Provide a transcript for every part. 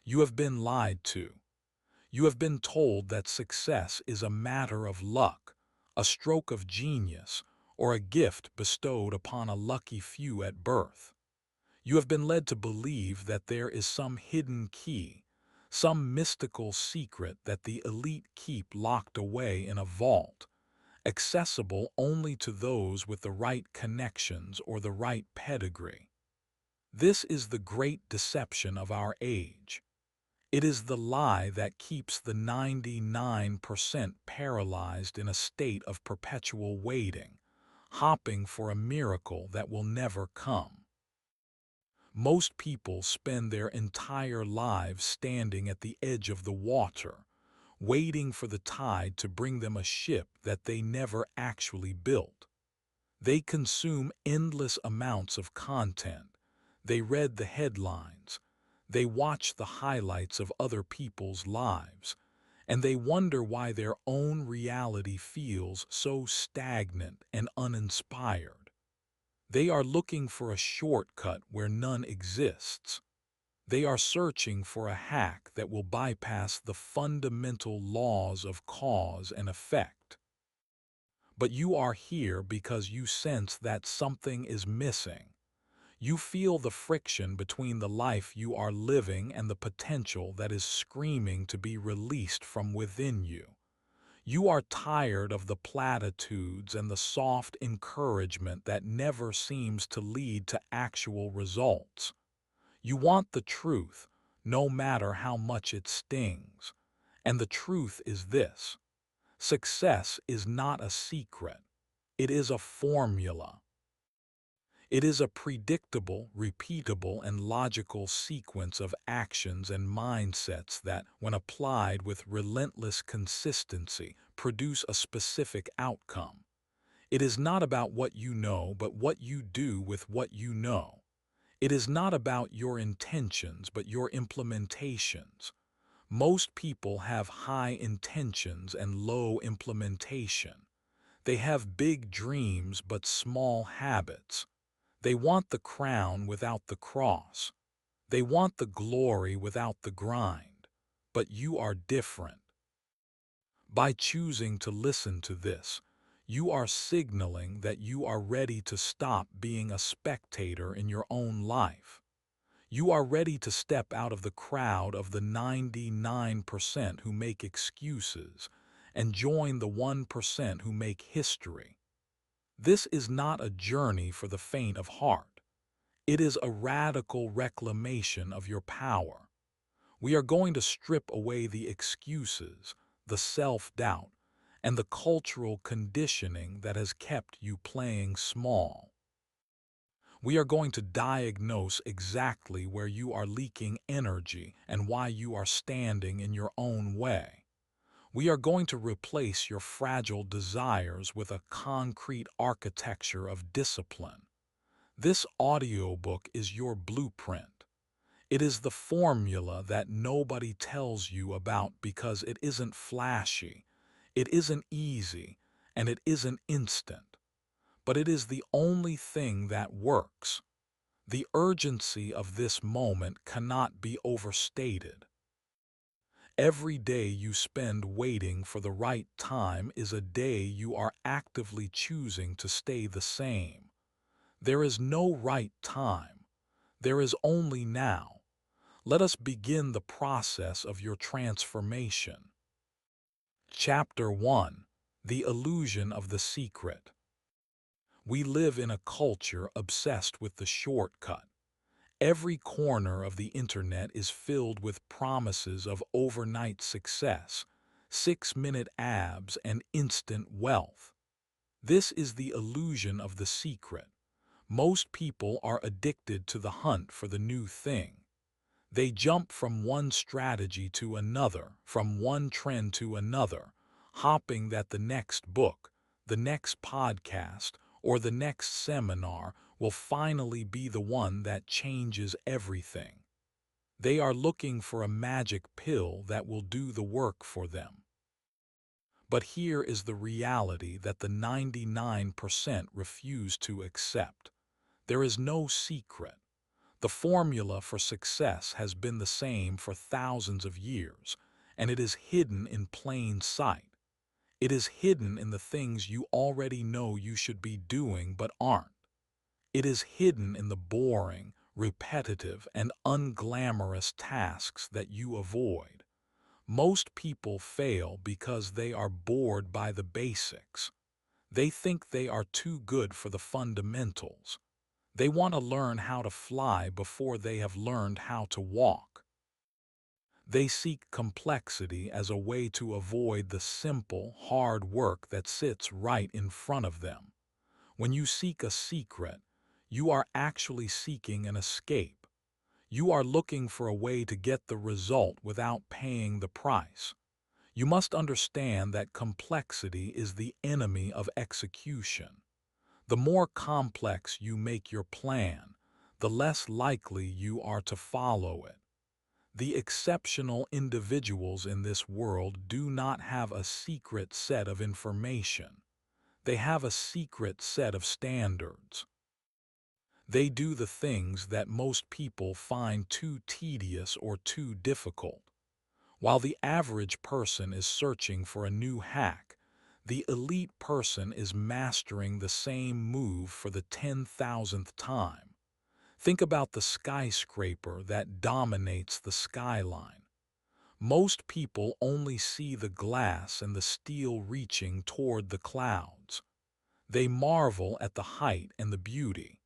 You have been lied to. You have been told that success is a matter of luck, a stroke of genius, or a gift bestowed upon a lucky few at birth. You have been led to believe that there is some hidden key, some mystical secret that the elite keep locked away in a vault, accessible only to those with the right connections or the right pedigree. This is the great deception of our age. It is the lie that keeps the 99% paralyzed in a state of perpetual waiting, hopping for a miracle that will never come. Most people spend their entire lives standing at the edge of the water, waiting for the tide to bring them a ship that they never actually built. They consume endless amounts of content. They read the headlines. They watch the highlights of other people's lives. And they wonder why their own reality feels so stagnant and uninspired. They are looking for a shortcut where none exists. They are searching for a hack that will bypass the fundamental laws of cause and effect. But you are here because you sense that something is missing. You feel the friction between the life you are living and the potential that is screaming to be released from within you. You are tired of the platitudes and the soft encouragement that never seems to lead to actual results. You want the truth, no matter how much it stings. And the truth is this: success is not a secret. It is a formula. It is a predictable, repeatable, and logical sequence of actions and mindsets that, when applied with relentless consistency, produce a specific outcome. It is not about what you know, but what you do with what you know. It is not about your intentions, but your implementations. Most people have high intentions and low implementation. They have big dreams but small habits. They want the crown without the cross. They want the glory without the grind. But you are different. By choosing to listen to this, you are signaling that you are ready to stop being a spectator in your own life. You are ready to step out of the crowd of the 99% who make excuses and join the 1% who make history. This is not a journey for the faint of heart. It is a radical reclamation of your power. We are going to strip away the excuses, the self-doubt, and the cultural conditioning that has kept you playing small. We are going to diagnose exactly where you are leaking energy and why you are standing in your own way. We are going to replace your fragile desires with a concrete architecture of discipline. This audiobook is your blueprint. It is the formula that nobody tells you about because it isn't flashy, it isn't easy, and it isn't instant. But it is the only thing that works. The urgency of this moment cannot be overstated. Every day you spend waiting for the right time is a day you are actively choosing to stay the same. There is no right time. There is only now. Let us begin the process of your transformation. Chapter 1: The Illusion of the Secret. We live in a culture obsessed with the shortcut. Every corner of the internet is filled with promises of overnight success, 6-minute abs, and instant wealth. This is the illusion of the secret. Most people are addicted to the hunt for the new thing. They jump from one strategy to another, from one trend to another, hoping that the next book, the next podcast, or the next seminar will finally be the one that changes everything. They are looking for a magic pill that will do the work for them. But here is the reality that the 99% refuse to accept. There is no secret. The formula for success has been the same for thousands of years, and it is hidden in plain sight. It is hidden in the things you already know you should be doing but aren't. It is hidden in the boring, repetitive, and unglamorous tasks that you avoid. Most people fail because they are bored by the basics. They think they are too good for the fundamentals. They want to learn how to fly before they have learned how to walk. They seek complexity as a way to avoid the simple, hard work that sits right in front of them. When you seek a secret, you are actually seeking an escape. You are looking for a way to get the result without paying the price. You must understand that complexity is the enemy of execution. The more complex you make your plan, the less likely you are to follow it. The exceptional individuals in this world do not have a secret set of information. They have a secret set of standards. They do the things that most people find too tedious or too difficult. While the average person is searching for a new hack, the elite person is mastering the same move for the 10,000th time. Think about the skyscraper that dominates the skyline. Most people only see the glass and the steel reaching toward the clouds. They marvel at the height and the beauty,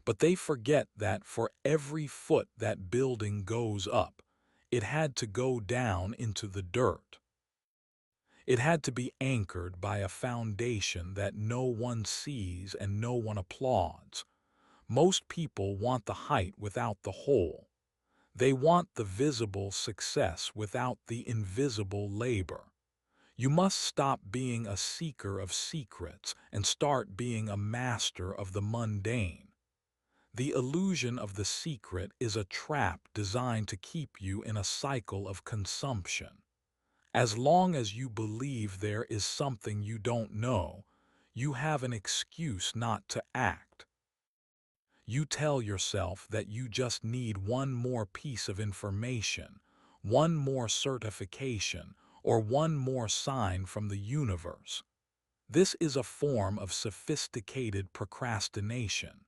but they forget that for every foot that building goes up, it had to go down into the dirt. It had to be anchored by a foundation that no one sees and no one applauds. Most people want the height without the hole. They want the visible success without the invisible labor. You must stop being a seeker of secrets and start being a master of the mundane. The illusion of the secret is a trap designed to keep you in a cycle of consumption. As long as you believe there is something you don't know, you have an excuse not to act. You tell yourself that you just need one more piece of information, one more certification, or one more sign from the universe. This is a form of sophisticated procrastination.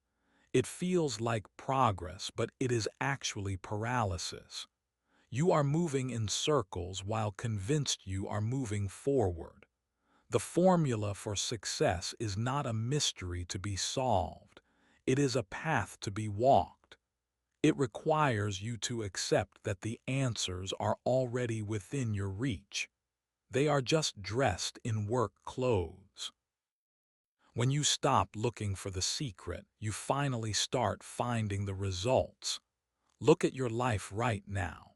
It feels like progress, but it is actually paralysis. You are moving in circles while convinced you are moving forward. The formula for success is not a mystery to be solved. It is a path to be walked. It requires you to accept that the answers are already within your reach. They are just dressed in work clothes. When you stop looking for the secret, you finally start finding the results. Look at your life right now.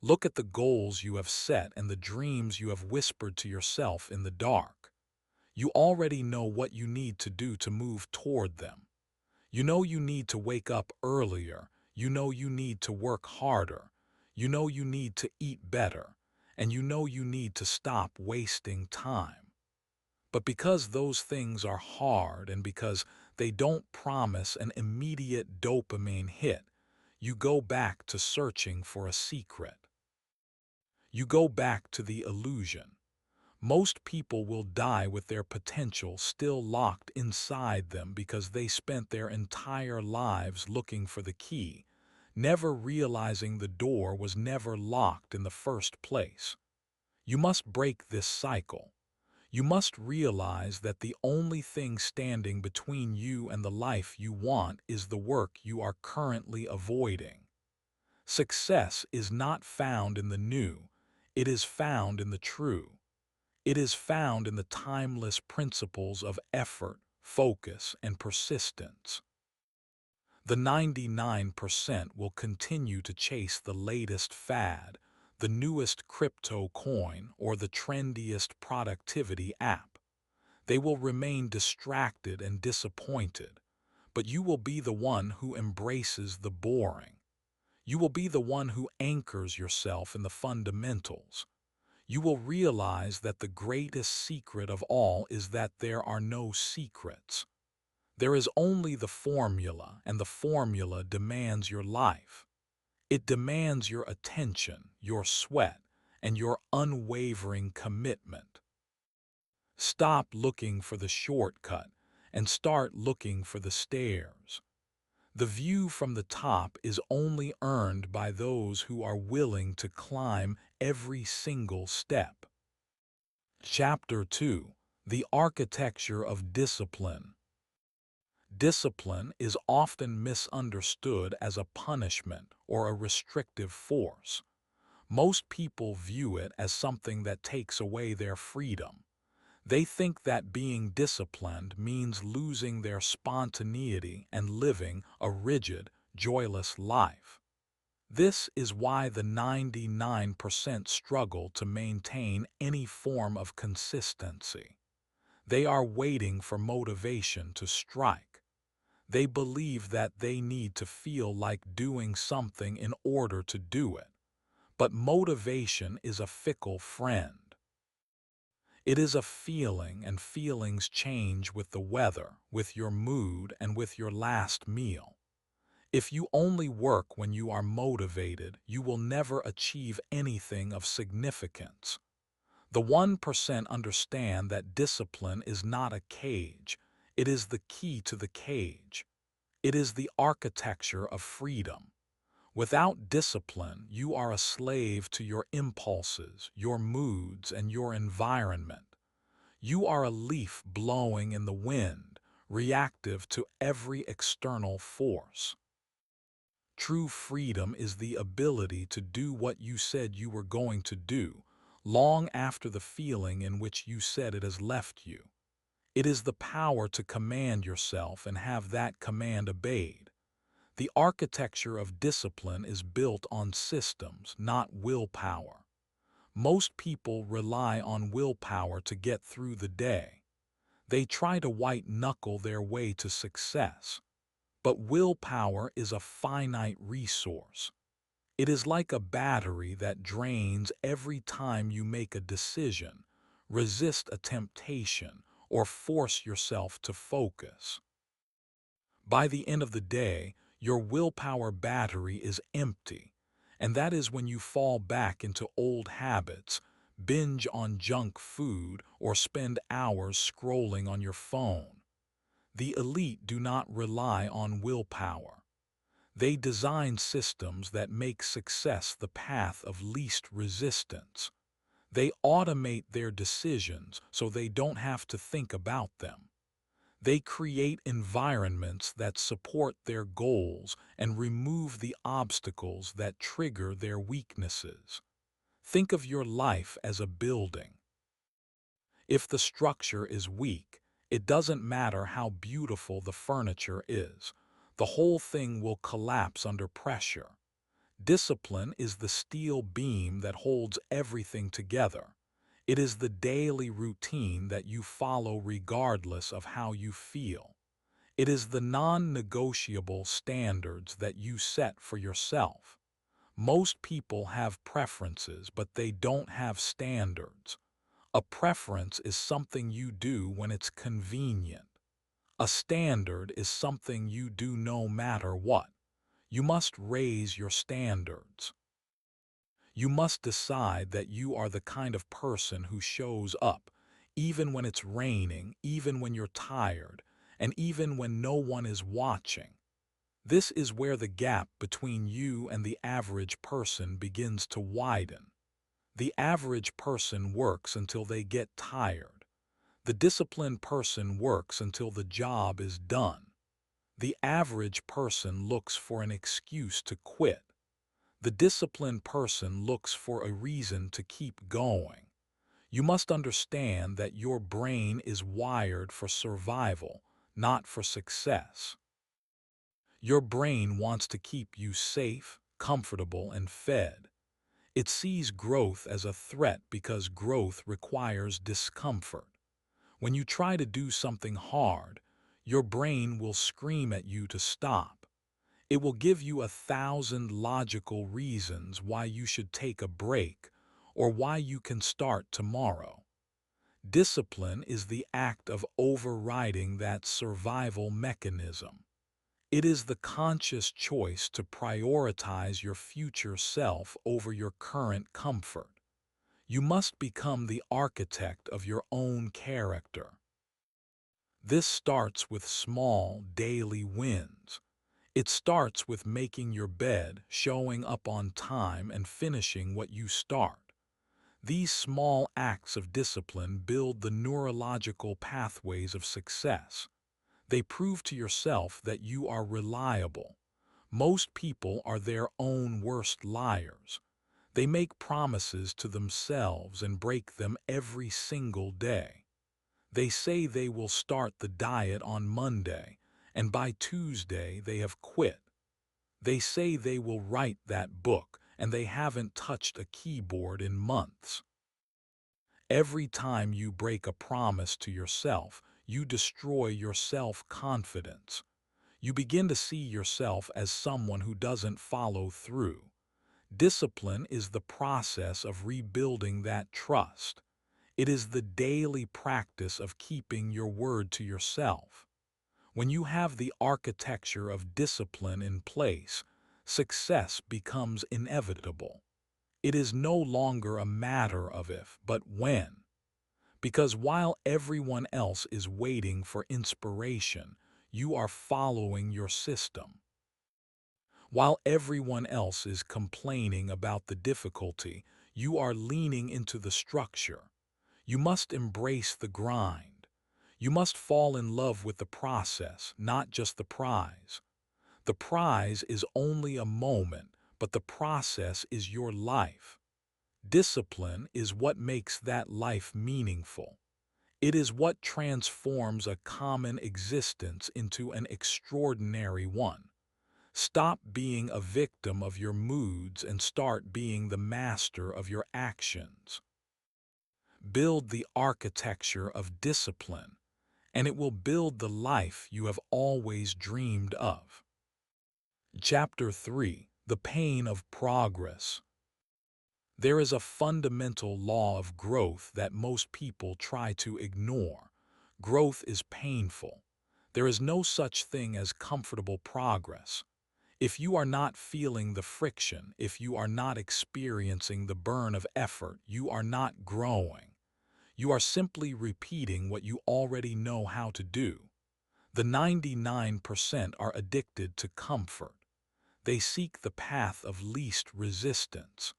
Look at the goals you have set and the dreams you have whispered to yourself in the dark. You already know what you need to do to move toward them. You know you need to wake up earlier. You know you need to work harder. You know you need to eat better. And you know you need to stop wasting time. But because those things are hard and because they don't promise an immediate dopamine hit, you go back to searching for a secret. You go back to the illusion. Most people will die with their potential still locked inside them because they spent their entire lives looking for the key, never realizing the door was never locked in the first place. You must break this cycle. You must realize that the only thing standing between you and the life you want is the work you are currently avoiding. Success is not found in the new, it is found in the true. It is found in the timeless principles of effort, focus, and persistence. The 99% will continue to chase the latest fad, the newest crypto coin, or the trendiest productivity app. They will remain distracted and disappointed, but you will be the one who embraces the boring. You will be the one who anchors yourself in the fundamentals. You will realize that the greatest secret of all is that there are no secrets. There is only the formula, and the formula demands your life. It demands your attention, your sweat, and your unwavering commitment. Stop looking for the shortcut and start looking for the stairs. The view from the top is only earned by those who are willing to climb every single step. Chapter 2: The Architecture of Discipline. Discipline is often misunderstood as a punishment or a restrictive force. Most people view it as something that takes away their freedom. They think that being disciplined means losing their spontaneity and living a rigid, joyless life. This is why the 99% struggle to maintain any form of consistency. They are waiting for motivation to strike. They believe that they need to feel like doing something in order to do it. But motivation is a fickle friend. It is a feeling, and feelings change with the weather, with your mood, and with your last meal. If you only work when you are motivated, you will never achieve anything of significance. The 1% understand that discipline is not a cage. It is the key to the cage. It is the architecture of freedom. Without discipline, you are a slave to your impulses, your moods, and your environment. You are a leaf blowing in the wind, reactive to every external force. True freedom is the ability to do what you said you were going to do, long after the feeling in which you said it has left you. It is the power to command yourself and have that command obeyed. The architecture of discipline is built on systems, not willpower. Most people rely on willpower to get through the day. They try to white-knuckle their way to success. But willpower is a finite resource. It is like a battery that drains every time you make a decision, resist a temptation, or force yourself to focus. By the end of the day, your willpower battery is empty, and that is when you fall back into old habits, binge on junk food, or spend hours scrolling on your phone. The elite do not rely on willpower. They design systems that make success the path of least resistance. They automate their decisions so they don't have to think about them. They create environments that support their goals and remove the obstacles that trigger their weaknesses. Think of your life as a building. If the structure is weak, it doesn't matter how beautiful the furniture is. The whole thing will collapse under pressure. Discipline is the steel beam that holds everything together. It is the daily routine that you follow regardless of how you feel. It is the non-negotiable standards that you set for yourself. Most people have preferences, but they don't have standards. A preference is something you do when it's convenient. A standard is something you do no matter what. You must raise your standards. You must decide that you are the kind of person who shows up, even when it's raining, even when you're tired, and even when no one is watching. This is where the gap between you and the average person begins to widen. The average person works until they get tired. The disciplined person works until the job is done. The average person looks for an excuse to quit. The disciplined person looks for a reason to keep going. You must understand that your brain is wired for survival, not for success. Your brain wants to keep you safe, comfortable, and fed. It sees growth as a threat because growth requires discomfort. When you try to do something hard, your brain will scream at you to stop. It will give you 1,000 logical reasons why you should take a break or why you can start tomorrow. Discipline is the act of overriding that survival mechanism. It is the conscious choice to prioritize your future self over your current comfort. You must become the architect of your own character. This starts with small daily wins. It starts with making your bed, showing up on time, and finishing what you start. These small acts of discipline build the neurological pathways of success. They prove to yourself that you are reliable. Most people are their own worst liars. They make promises to themselves and break them every single day. They say they will start the diet on Monday, and by Tuesday they have quit. They say they will write that book, and they haven't touched a keyboard in months. Every time you break a promise to yourself, you destroy your self-confidence. You begin to see yourself as someone who doesn't follow through. Discipline is the process of rebuilding that trust. It is the daily practice of keeping your word to yourself. When you have the architecture of discipline in place, success becomes inevitable. It is no longer a matter of if, but when. Because while everyone else is waiting for inspiration, you are following your system. While everyone else is complaining about the difficulty, you are leaning into the structure. You must embrace the grind. You must fall in love with the process, not just the prize. The prize is only a moment, but the process is your life. Discipline is what makes that life meaningful. It is what transforms a common existence into an extraordinary one. Stop being a victim of your moods and start being the master of your actions. Build the architecture of discipline, and it will build the life you have always dreamed of. Chapter 3: The Pain of Progress. There is a fundamental law of growth that most people try to ignore. Growth is painful. There is no such thing as comfortable progress. If you are not feeling the friction, if you are not experiencing the burn of effort, you are not growing. You are simply repeating what you already know how to do. The 99% are addicted to comfort. They seek the path of least resistance.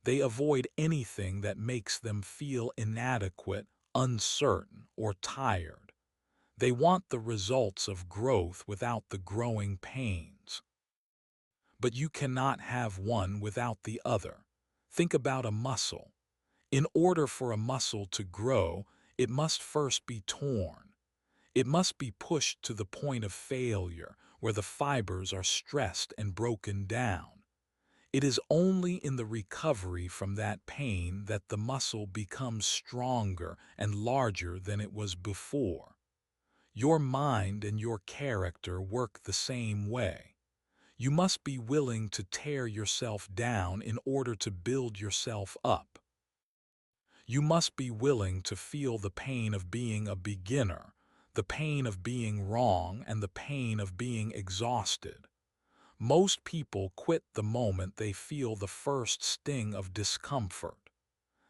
They avoid anything that makes them feel inadequate, uncertain, or tired. They want the results of growth without the growing pains. But you cannot have one without the other. Think about a muscle. In order for a muscle to grow, it must first be torn. It must be pushed to the point of failure, where the fibers are stressed and broken down. It is only in the recovery from that pain that the muscle becomes stronger and larger than it was before. Your mind and your character work the same way. You must be willing to tear yourself down in order to build yourself up. You must be willing to feel the pain of being a beginner, the pain of being wrong, and the pain of being exhausted. Most people quit the moment they feel the first sting of discomfort.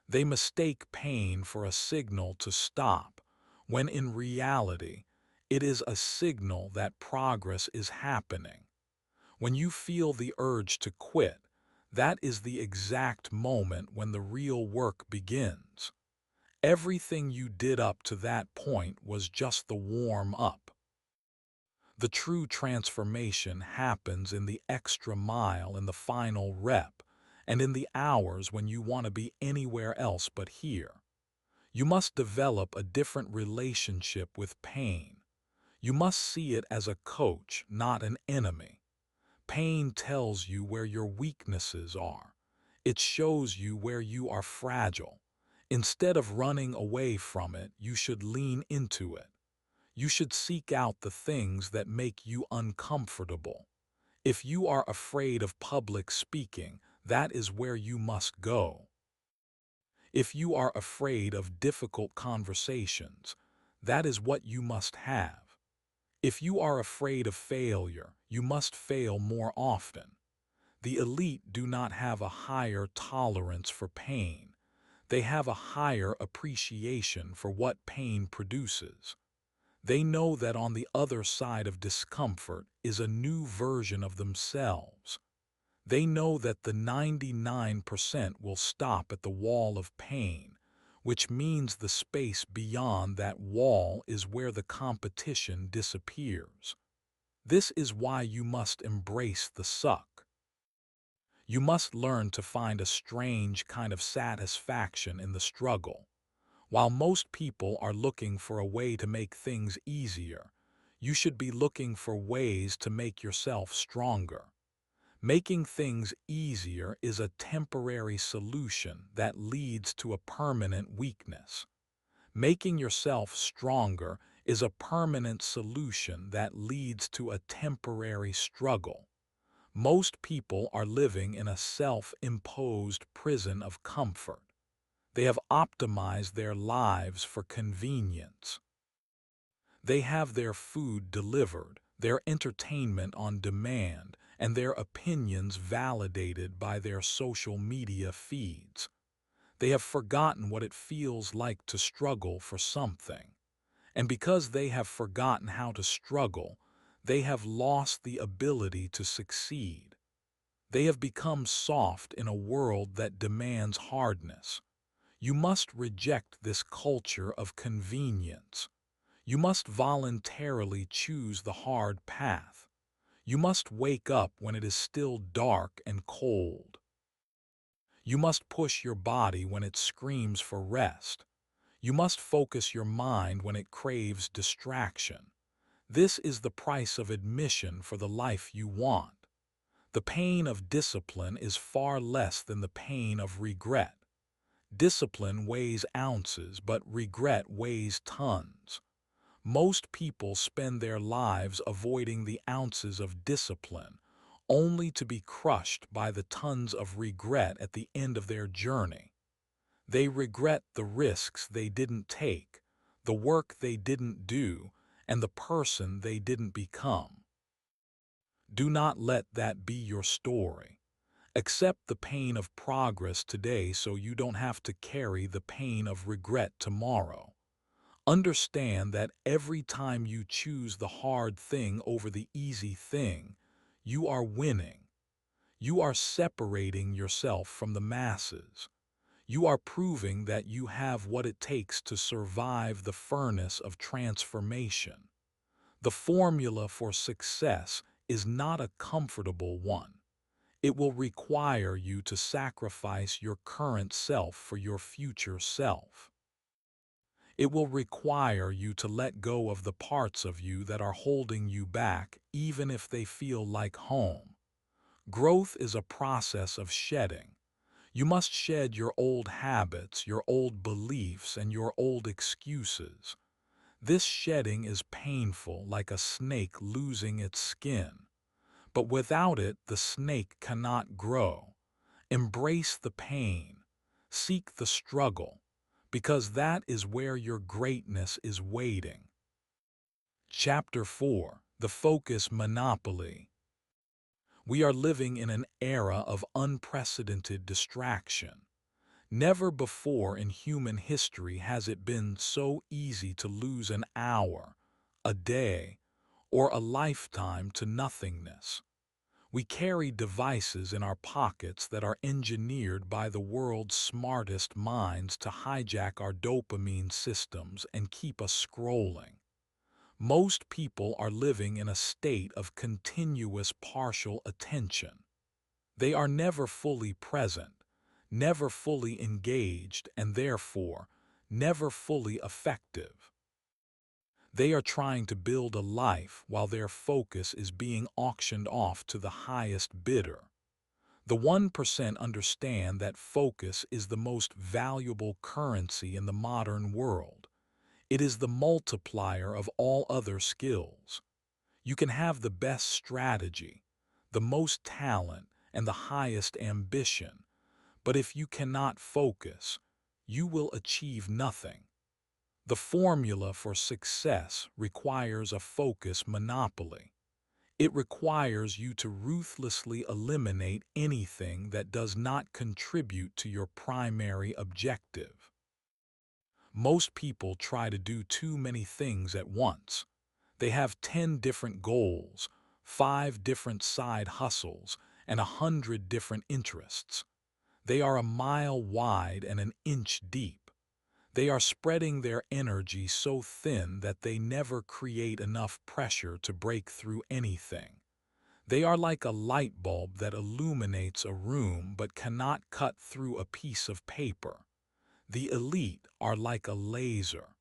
They mistake pain for a signal to stop, when in reality, it is a signal that progress is happening. When you feel the urge to quit, that is the exact moment when the real work begins. Everything you did up to that point was just the warm-up. The true transformation happens in the extra mile, in the final rep, and in the hours when you want to be anywhere else but here. You must develop a different relationship with pain. You must see it as a coach, not an enemy. Pain tells you where your weaknesses are. It shows you where you are fragile. Instead of running away from it, you should lean into it. You should seek out the things that make you uncomfortable. If you are afraid of public speaking, that is where you must go. If you are afraid of difficult conversations, that is what you must have. If you are afraid of failure, you must fail more often. The elite do not have a higher tolerance for pain. They have a higher appreciation for what pain produces. They know that on the other side of discomfort is a new version of themselves. They know that the 99% will stop at the wall of pain, which means the space beyond that wall is where the competition disappears. This is why you must embrace the suck. You must learn to find a strange kind of satisfaction in the struggle. While most people are looking for a way to make things easier, you should be looking for ways to make yourself stronger. Making things easier is a temporary solution that leads to a permanent weakness. Making yourself stronger is a permanent solution that leads to a temporary struggle. Most people are living in a self-imposed prison of comfort. They have optimized their lives for convenience. They have their food delivered, their entertainment on demand, and their opinions validated by their social media feeds. They have forgotten what it feels like to struggle for something. And because they have forgotten how to struggle, they have lost the ability to succeed. They have become soft in a world that demands hardness. You must reject this culture of convenience. You must voluntarily choose the hard path. You must wake up when it is still dark and cold. You must push your body when it screams for rest. You must focus your mind when it craves distraction. This is the price of admission for the life you want. The pain of discipline is far less than the pain of regret. Discipline weighs ounces, but regret weighs tons. Most people spend their lives avoiding the ounces of discipline, only to be crushed by the tons of regret at the end of their journey. They regret the risks they didn't take, the work they didn't do, and the person they didn't become. Do not let that be your story. Accept the pain of progress today so you don't have to carry the pain of regret tomorrow. Understand that every time you choose the hard thing over the easy thing, you are winning. You are separating yourself from the masses. You are proving that you have what it takes to survive the furnace of transformation. The formula for success is not a comfortable one. It will require you to sacrifice your current self for your future self. It will require you to let go of the parts of you that are holding you back, even if they feel like home. Growth is a process of shedding. You must shed your old habits, your old beliefs, and your old excuses. This shedding is painful, like a snake losing its skin. But without it, the snake cannot grow. Embrace the pain. Seek the struggle, because that is where your greatness is waiting. Chapter 4: The Focus Monopoly. We are living in an era of unprecedented distraction. Never before in human history has it been so easy to lose an hour, a day, or a lifetime to nothingness. We carry devices in our pockets that are engineered by the world's smartest minds to hijack our dopamine systems and keep us scrolling. Most people are living in a state of continuous partial attention. They are never fully present, never fully engaged, and therefore never fully effective. They are trying to build a life while their focus is being auctioned off to the highest bidder. The 1% understand that focus is the most valuable currency in the modern world. It is the multiplier of all other skills. You can have the best strategy, the most talent, and the highest ambition, but if you cannot focus, you will achieve nothing. The formula for success requires a focus monopoly. It requires you to ruthlessly eliminate anything that does not contribute to your primary objective. Most people try to do too many things at once. They have 10 different goals, 5 different side hustles, and 100 different interests. They are a mile wide and an inch deep. They are spreading their energy so thin that they never create enough pressure to break through anything. They are like a light bulb that illuminates a room but cannot cut through a piece of paper. The elite are like a laser.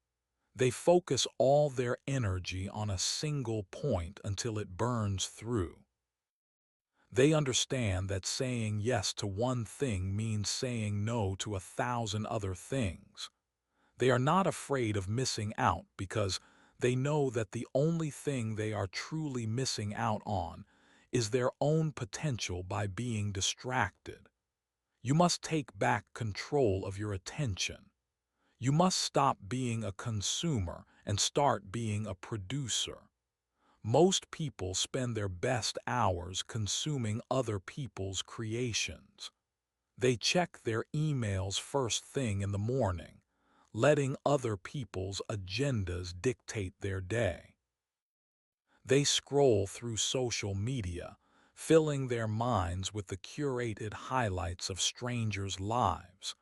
They focus all their energy on a single point until it burns through. They understand that saying yes to one thing means saying no to 1,000 other things. They are not afraid of missing out because they know that the only thing they are truly missing out on is their own potential by being distracted. You must take back control of your attention. You must stop being a consumer and start being a producer. Most people spend their best hours consuming other people's creations. They check their emails first thing in the morning, letting other people's agendas dictate their day. They scroll through social media, filling their minds with the curated highlights of strangers' lives.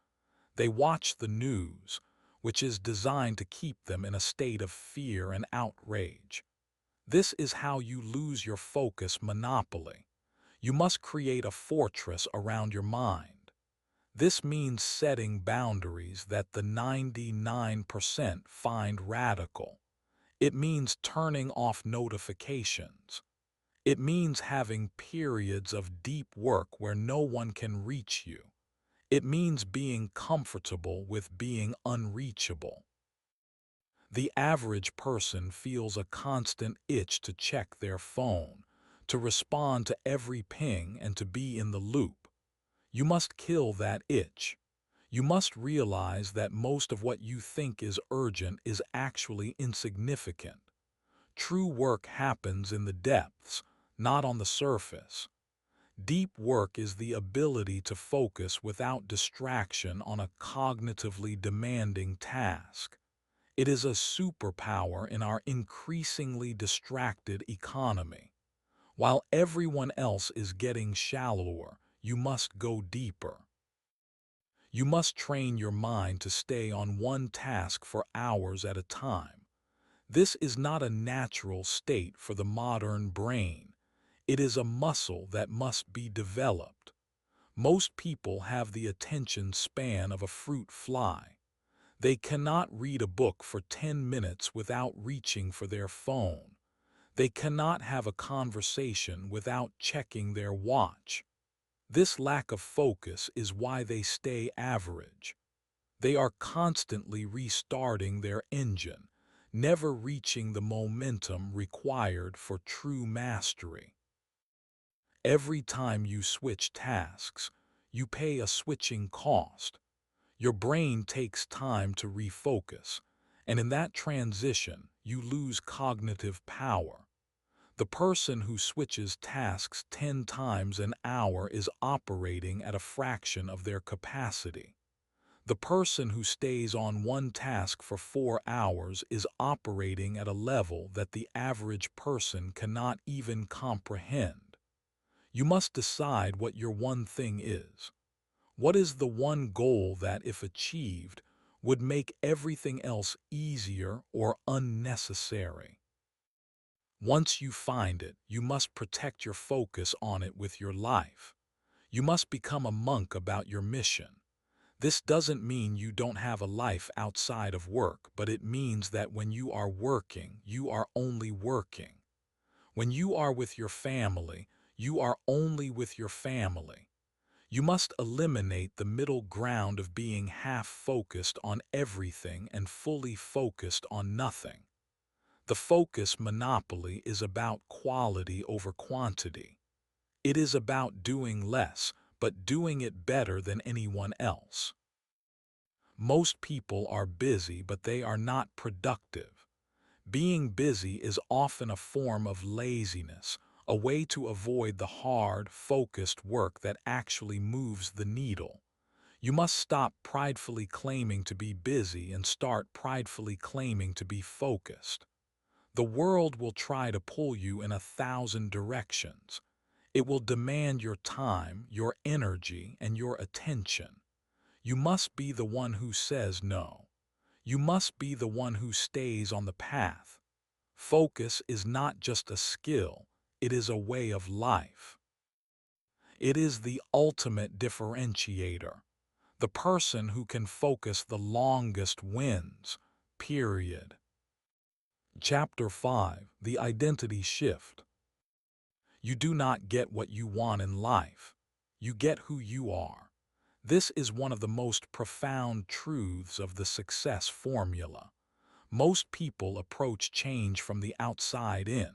They watch the news, which is designed to keep them in a state of fear and outrage. This is how you lose your focus monopoly. You must create a fortress around your mind. This means setting boundaries that the 99% find radical. It means turning off notifications. It means having periods of deep work where no one can reach you. It means being comfortable with being unreachable. The average person feels a constant itch to check their phone, to respond to every ping and to be in the loop. You must kill that itch. You must realize that most of what you think is urgent is actually insignificant. True work happens in the depths, not on the surface. Deep work is the ability to focus without distraction on a cognitively demanding task. It is a superpower in our increasingly distracted economy. While everyone else is getting shallower, you must go deeper. You must train your mind to stay on one task for hours at a time. This is not a natural state for the modern brain. It is a muscle that must be developed. Most people have the attention span of a fruit fly. They cannot read a book for 10 minutes without reaching for their phone. They cannot have a conversation without checking their watch. This lack of focus is why they stay average. They are constantly restarting their engine, never reaching the momentum required for true mastery. Every time you switch tasks, you pay a switching cost. Your brain takes time to refocus, and in that transition, you lose cognitive power. The person who switches tasks 10 times an hour is operating at a fraction of their capacity. The person who stays on one task for 4 hours is operating at a level that the average person cannot even comprehend. You must decide what your one thing is. What is the one goal that, if achieved, would make everything else easier or unnecessary? Once you find it, you must protect your focus on it with your life. You must become a monk about your mission. This doesn't mean you don't have a life outside of work, but it means that when you are working, you are only working. When you are with your family, you are only with your family. You must eliminate the middle ground of being half-focused on everything and fully focused on nothing. The focus monopoly is about quality over quantity. It is about doing less, but doing it better than anyone else. Most people are busy, but they are not productive. Being busy is often a form of laziness, a way to avoid the hard, focused work that actually moves the needle. You must stop pridefully claiming to be busy and start pridefully claiming to be focused. The world will try to pull you in 1,000 directions. It will demand your time, your energy, and your attention. You must be the one who says no. You must be the one who stays on the path. Focus is not just a skill, it is a way of life. It is the ultimate differentiator. The person who can focus the longest wins, period. Chapter 5: The Identity Shift. You do not get what you want in life. You get who you are. This is one of the most profound truths of the success formula. Most people approach change from the outside in.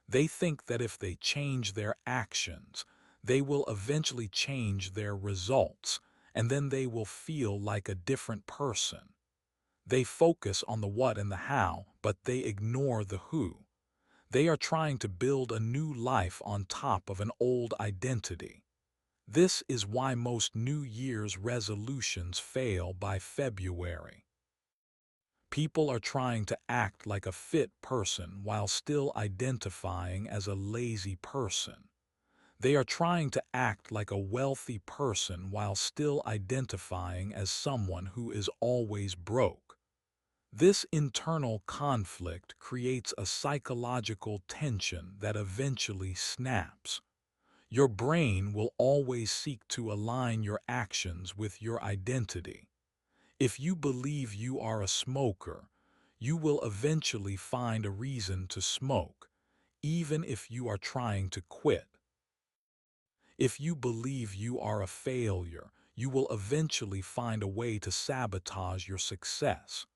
They think that if they change their actions, they will eventually change their results, and then they will feel like a different person. They focus on the what and the how, but they ignore the who. They are trying to build a new life on top of an old identity. This is why most New Year's resolutions fail by February. People are trying to act like a fit person while still identifying as a lazy person. They are trying to act like a wealthy person while still identifying as someone who is always broke. This internal conflict creates a psychological tension that eventually snaps. Your brain will always seek to align your actions with your identity. If you believe you are a smoker, you will eventually find a reason to smoke, even if you are trying to quit. If you believe you are a failure, you will eventually find a way to sabotage your success.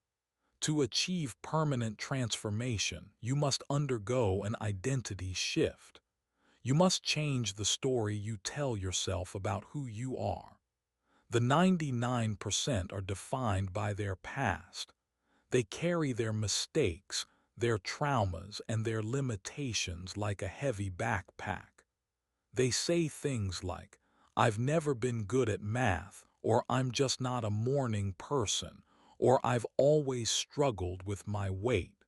To achieve permanent transformation, you must undergo an identity shift. You must change the story you tell yourself about who you are. The 99% are defined by their past. They carry their mistakes, their traumas, and their limitations like a heavy backpack. They say things like, "I've never been good at math," or "I'm just not a morning person," or "I've always struggled with my weight."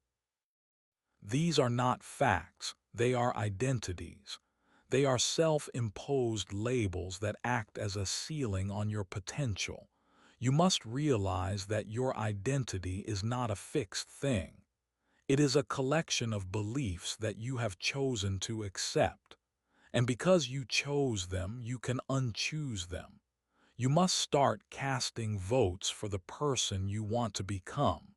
These are not facts, they are identities. They are self-imposed labels that act as a ceiling on your potential. You must realize that your identity is not a fixed thing. It is a collection of beliefs that you have chosen to accept. And because you chose them, you can unchoose them. You must start casting votes for the person you want to become.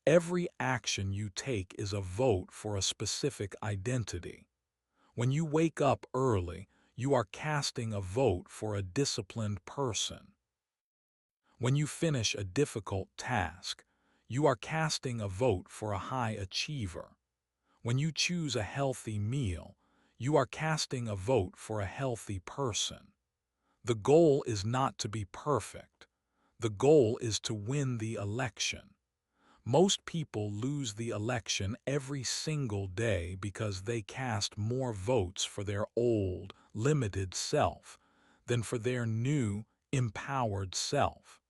Every action you take is a vote for a specific identity. When you wake up early, you are casting a vote for a disciplined person. When you finish a difficult task, you are casting a vote for a high achiever. When you choose a healthy meal, you are casting a vote for a healthy person. The goal is not to be perfect. The goal is to win the election. Most people lose the election every single day because they cast more votes for their old, limited self than for their new, empowered self.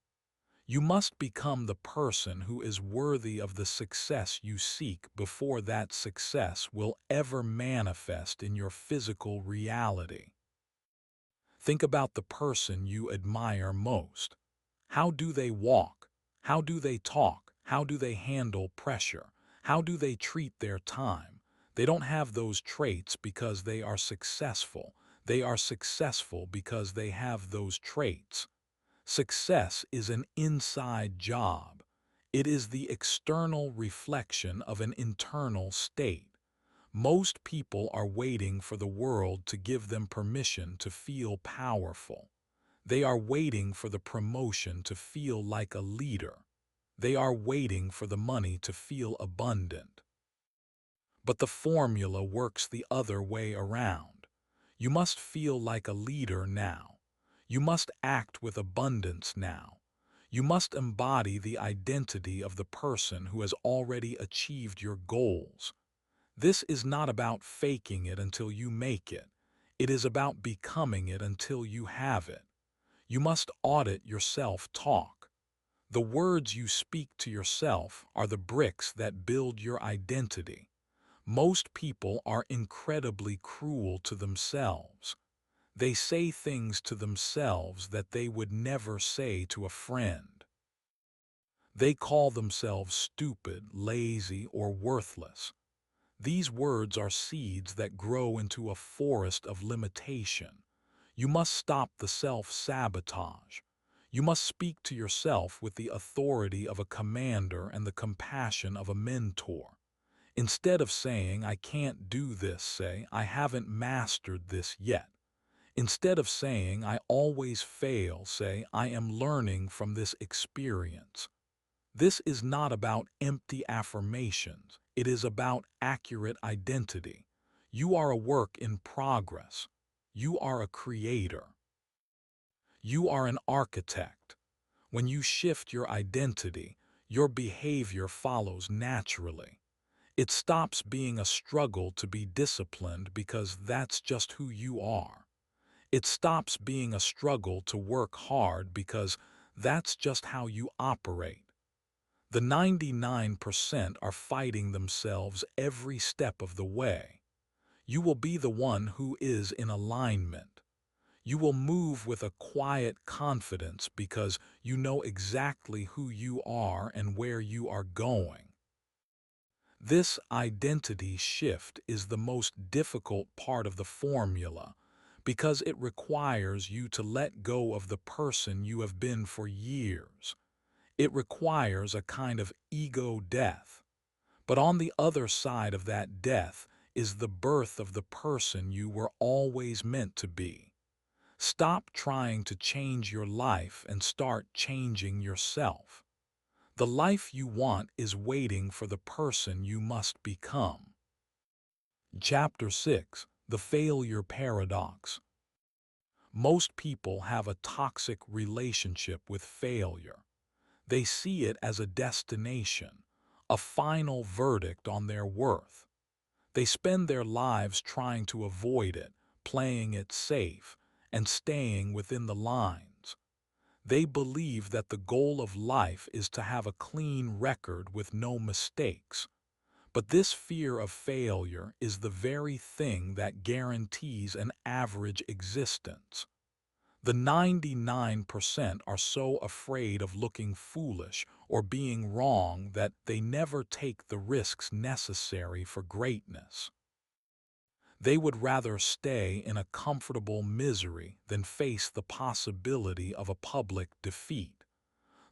You must become the person who is worthy of the success you seek before that success will ever manifest in your physical reality. Think about the person you admire most. How do they walk? How do they talk? How do they handle pressure? How do they treat their time? They don't have those traits because they are successful. They are successful because they have those traits. Success is an inside job. It is the external reflection of an internal state. Most people are waiting for the world to give them permission to feel powerful. They are waiting for the promotion to feel like a leader. They are waiting for the money to feel abundant. But the formula works the other way around. You must feel like a leader now. You must act with abundance now. You must embody the identity of the person who has already achieved your goals. This is not about faking it until you make it. It is about becoming it until you have it. You must audit your self-talk. The words you speak to yourself are the bricks that build your identity. Most people are incredibly cruel to themselves. They say things to themselves that they would never say to a friend. They call themselves stupid, lazy, or worthless. These words are seeds that grow into a forest of limitation. You must stop the self-sabotage. You must speak to yourself with the authority of a commander and the compassion of a mentor. Instead of saying, "I can't do this," say, "I haven't mastered this yet." Instead of saying, "I always fail," say, "I am learning from this experience." This is not about empty affirmations. It is about accurate identity. You are a work in progress. You are a creator. You are an architect. When you shift your identity, your behavior follows naturally. It stops being a struggle to be disciplined because that's just who you are. It stops being a struggle to work hard because that's just how you operate. The 99% are fighting themselves every step of the way. You will be the one who is in alignment. You will move with a quiet confidence because you know exactly who you are and where you are going. This identity shift is the most difficult part of the formula because it requires you to let go of the person you have been for years. It requires a kind of ego death. But on the other side of that death is the birth of the person you were always meant to be. Stop trying to change your life and start changing yourself. The life you want is waiting for the person you must become. Chapter 6: The Failure Paradox. Most people have a toxic relationship with failure. They see it as a destination, a final verdict on their worth. They spend their lives trying to avoid it, playing it safe, and staying within the lines. They believe that the goal of life is to have a clean record with no mistakes. But this fear of failure is the very thing that guarantees an average existence. The 99% are so afraid of looking foolish or being wrong that they never take the risks necessary for greatness. They would rather stay in a comfortable misery than face the possibility of a public defeat.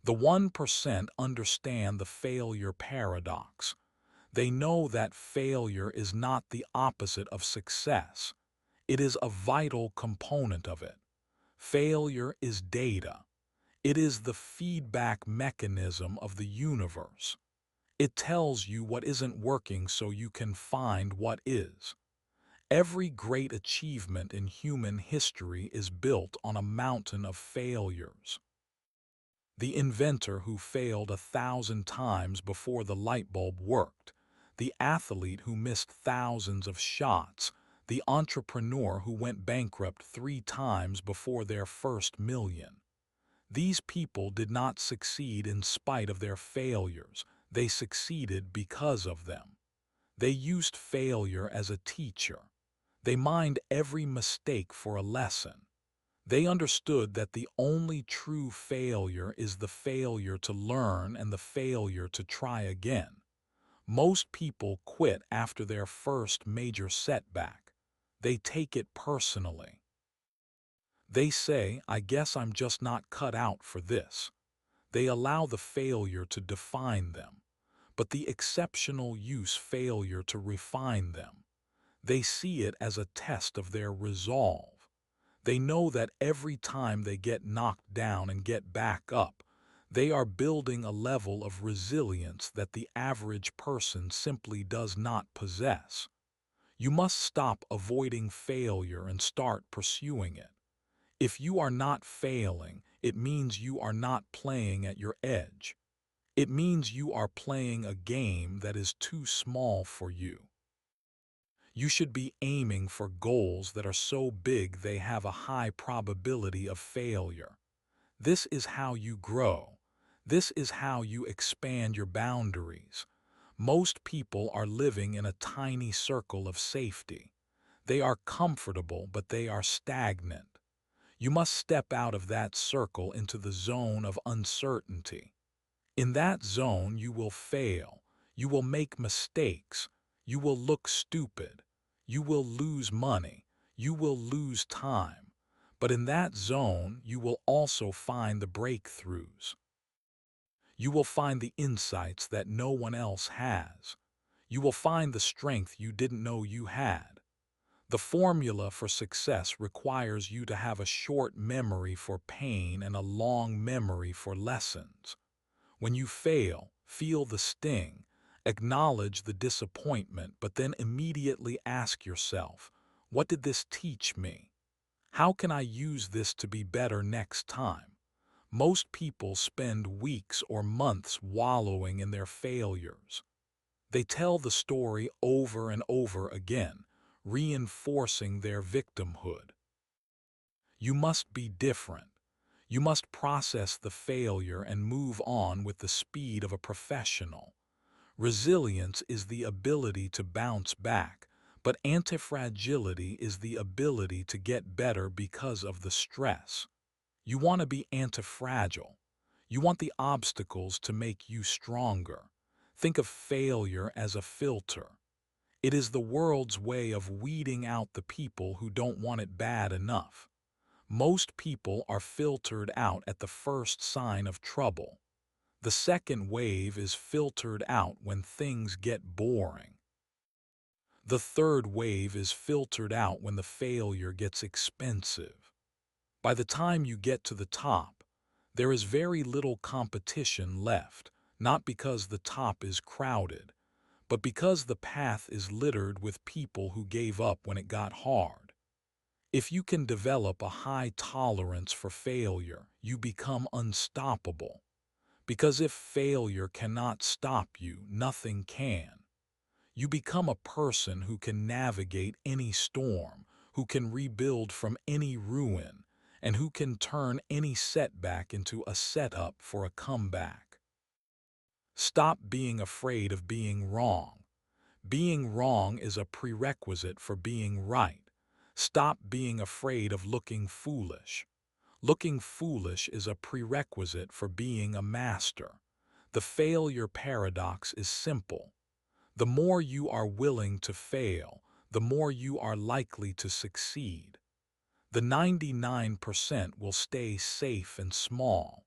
The 1% understand the failure paradox. They know that failure is not the opposite of success. It is a vital component of it. Failure is data. It is the feedback mechanism of the universe. It tells you what isn't working so you can find what is. Every great achievement in human history is built on a mountain of failures. The inventor who failed 1,000 times before the light bulb worked, the athlete who missed thousands of shots, the entrepreneur who went bankrupt 3 times before their first million. These people did not succeed in spite of their failures. They succeeded because of them. They used failure as a teacher. They mined every mistake for a lesson. They understood that the only true failure is the failure to learn and the failure to try again. Most people quit after their first major setback. They take it personally. They say, "I guess I'm just not cut out for this." They allow the failure to define them, but the exceptional use failure to refine them. They see it as a test of their resolve. They know that every time they get knocked down and get back up, they are building a level of resilience that the average person simply does not possess. You must stop avoiding failure and start pursuing it. If you are not failing, it means you are not playing at your edge. It means you are playing a game that is too small for you. You should be aiming for goals that are so big they have a high probability of failure. This is how you grow. This is how you expand your boundaries. Most people are living in a tiny circle of safety. They are comfortable, but they are stagnant. You must step out of that circle into the zone of uncertainty. In that zone, you will fail. You will make mistakes. You will look stupid. You will lose money. You will lose time. But in that zone, you will also find the breakthroughs. You will find the insights that no one else has. You will find the strength you didn't know you had. The formula for success requires you to have a short memory for pain and a long memory for lessons. When you fail, feel the sting, acknowledge the disappointment, but then immediately ask yourself, what did this teach me? How can I use this to be better next time? Most people spend weeks or months wallowing in their failures. They tell the story over and over again, reinforcing their victimhood. You must be different. You must process the failure and move on with the speed of a professional. Resilience is the ability to bounce back, but antifragility is the ability to get better because of the stress. You want to be antifragile. You want the obstacles to make you stronger. Think of failure as a filter. It is the world's way of weeding out the people who don't want it bad enough. Most people are filtered out at the first sign of trouble. The second wave is filtered out when things get boring. The third wave is filtered out when the failure gets expensive. By the time you get to the top, there is very little competition left, not because the top is crowded, but because the path is littered with people who gave up when it got hard. If you can develop a high tolerance for failure, you become unstoppable. Because if failure cannot stop you, nothing can. You become a person who can navigate any storm, who can rebuild from any ruin, and who can turn any setback into a setup for a comeback. Stop being afraid of being wrong. Being wrong is a prerequisite for being right. Stop being afraid of looking foolish. Looking foolish is a prerequisite for being a master. The failure paradox is simple. The more you are willing to fail, the more you are likely to succeed. The 99% will stay safe and small.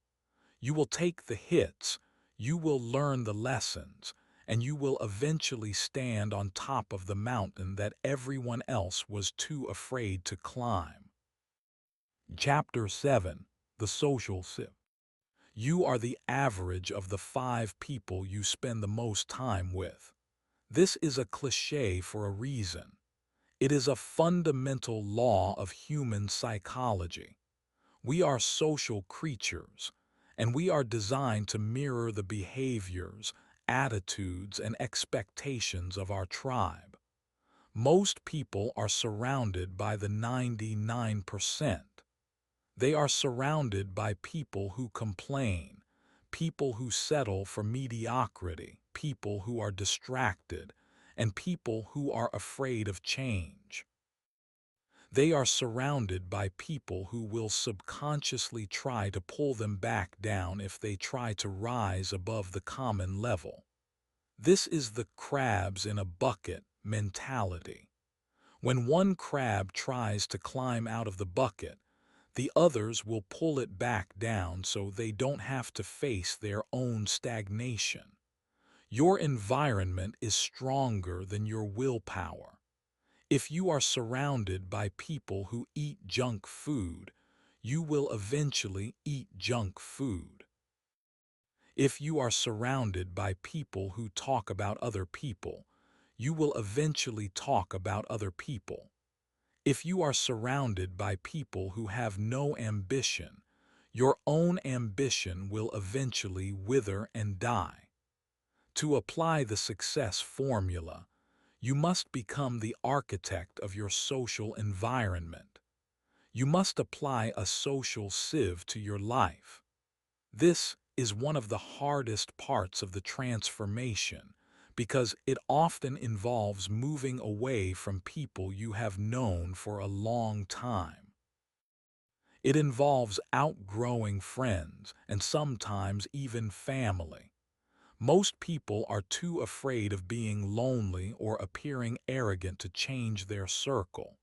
You will take the hits, you will learn the lessons, and you will eventually stand on top of the mountain that everyone else was too afraid to climb. Chapter 7: The Social Sift. You are the average of the 5 people you spend the most time with. This is a cliché for a reason. It is a fundamental law of human psychology. We are social creatures, and we are designed to mirror the behaviors, attitudes, and expectations of our tribe. Most people are surrounded by the 99%. They are surrounded by people who complain, people who settle for mediocrity, people who are distracted, and people who are afraid of change. They are surrounded by people who will subconsciously try to pull them back down if they try to rise above the common level. This is the crabs in a bucket mentality. When one crab tries to climb out of the bucket, the others will pull it back down so they don't have to face their own stagnation. Your environment is stronger than your willpower. If you are surrounded by people who eat junk food, you will eventually eat junk food. If you are surrounded by people who talk about other people, you will eventually talk about other people. If you are surrounded by people who have no ambition, Your own ambition will eventually wither and die. To apply the success formula, you must become the architect of your social environment. You must apply a social sieve to your life. This is one of the hardest parts of the transformation because it often involves moving away from people you have known for a long time. It involves outgrowing friends and sometimes even family. Most people are too afraid of being lonely or appearing arrogant to change their circle.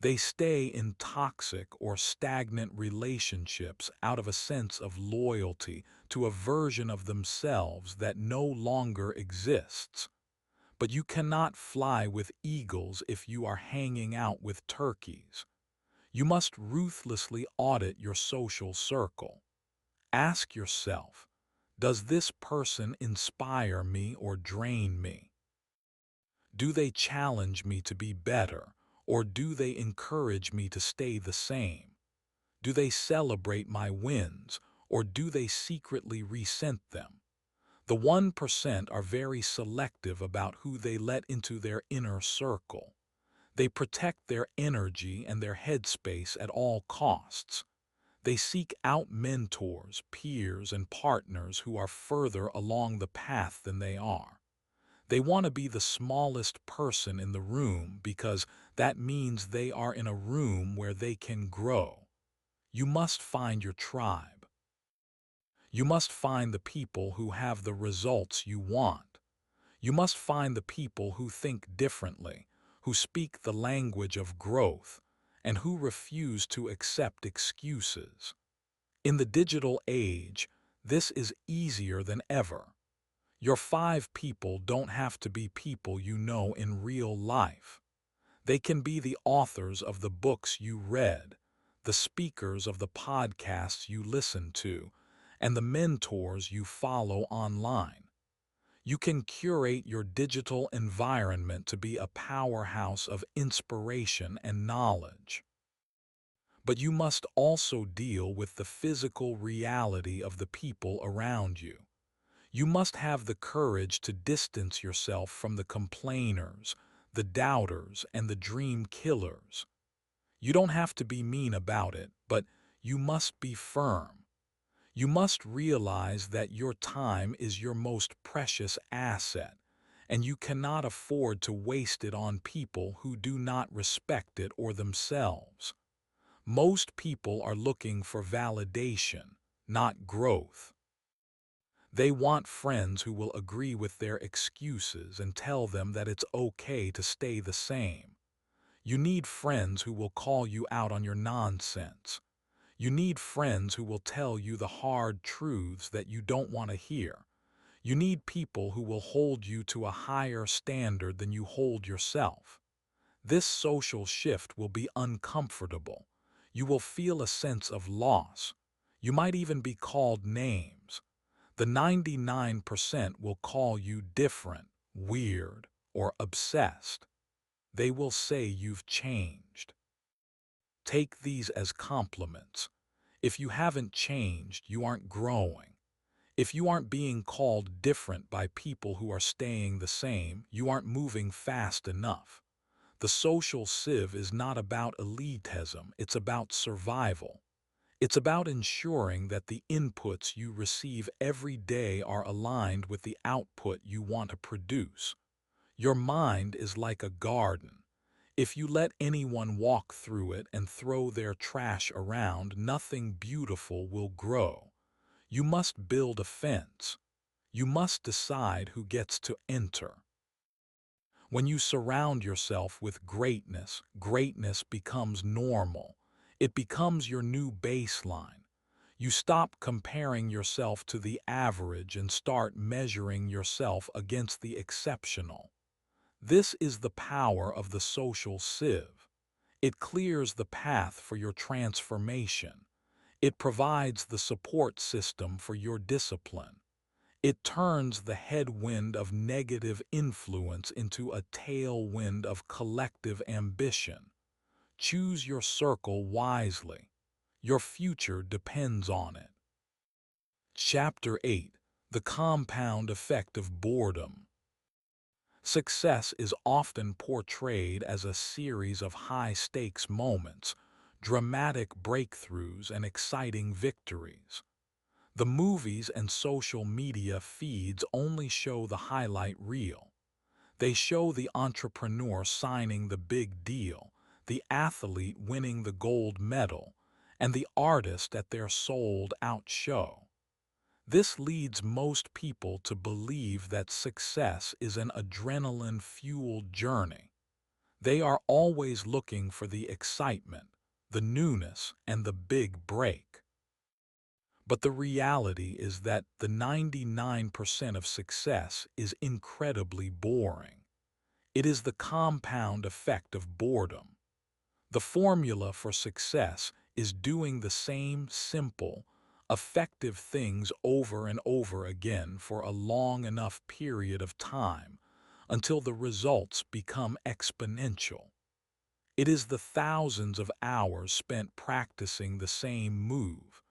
They stay in toxic or stagnant relationships out of a sense of loyalty to a version of themselves that no longer exists. But you cannot fly with eagles if you are hanging out with turkeys. You must ruthlessly audit your social circle. Ask yourself, does this person inspire me or drain me? Do they challenge me to be better, or do they encourage me to stay the same? Do they celebrate my wins, or do they secretly resent them? The 1% are very selective about who they let into their inner circle. They protect their energy and their headspace at all costs. They seek out mentors, peers, and partners who are further along the path than they are. They want to be the smallest person in the room because that means they are in a room where they can grow. You must find your tribe. You must find the people who have the results you want. You must find the people who think differently, who speak the language of growth, and who refuse to accept excuses. In the digital age, this is easier than ever. Your 5 people don't have to be people you know in real life. They can be the authors of the books you read, the speakers of the podcasts you listen to, and the mentors you follow online. You can curate your digital environment to be a powerhouse of inspiration and knowledge. But you must also deal with the physical reality of the people around you. You must have the courage to distance yourself from the complainers, the doubters, and the dream killers. You don't have to be mean about it, but you must be firm. You must realize that your time is your most precious asset, and you cannot afford to waste it on people who do not respect it or themselves. Most people are looking for validation, not growth. They want friends who will agree with their excuses and tell them that it's okay to stay the same. You need friends who will call you out on your nonsense. You need friends who will tell you the hard truths that you don't want to hear. You need people who will hold you to a higher standard than you hold yourself. This social shift will be uncomfortable. You will feel a sense of loss. You might even be called names. The 99% will call you different, weird, or obsessed. They will say you've changed. Take these as compliments. If you haven't changed, you aren't growing. If you aren't being called different by people who are staying the same, you aren't moving fast enough. The social sieve is not about elitism, it's about survival. It's about ensuring that the inputs you receive every day are aligned with the output you want to produce. Your mind is like a garden. If you let anyone walk through it and throw their trash around, nothing beautiful will grow. You must build a fence. You must decide who gets to enter. When you surround yourself with greatness, greatness becomes normal. It becomes your new baseline. You stop comparing yourself to the average and start measuring yourself against the exceptional. This is the power of the social sieve. It clears the path for your transformation. It provides the support system for your discipline. It turns the headwind of negative influence into a tailwind of collective ambition. Choose your circle wisely. Your future depends on it. Chapter 8: The Compound Effect of Boredom. Success is often portrayed as a series of high-stakes moments, dramatic breakthroughs, and exciting victories. The movies and social media feeds only show the highlight reel. They show the entrepreneur signing the big deal, the athlete winning the gold medal, and the artist at their sold-out show. This leads most people to believe that success is an adrenaline-fueled journey. They are always looking for the excitement, the newness, and the big break. But the reality is that the 99% of success is incredibly boring. It is the compound effect of boredom. The formula for success is doing the same simple, effective things over and over again for a long enough period of time until the results become exponential. It is the thousands of hours spent practicing the same move,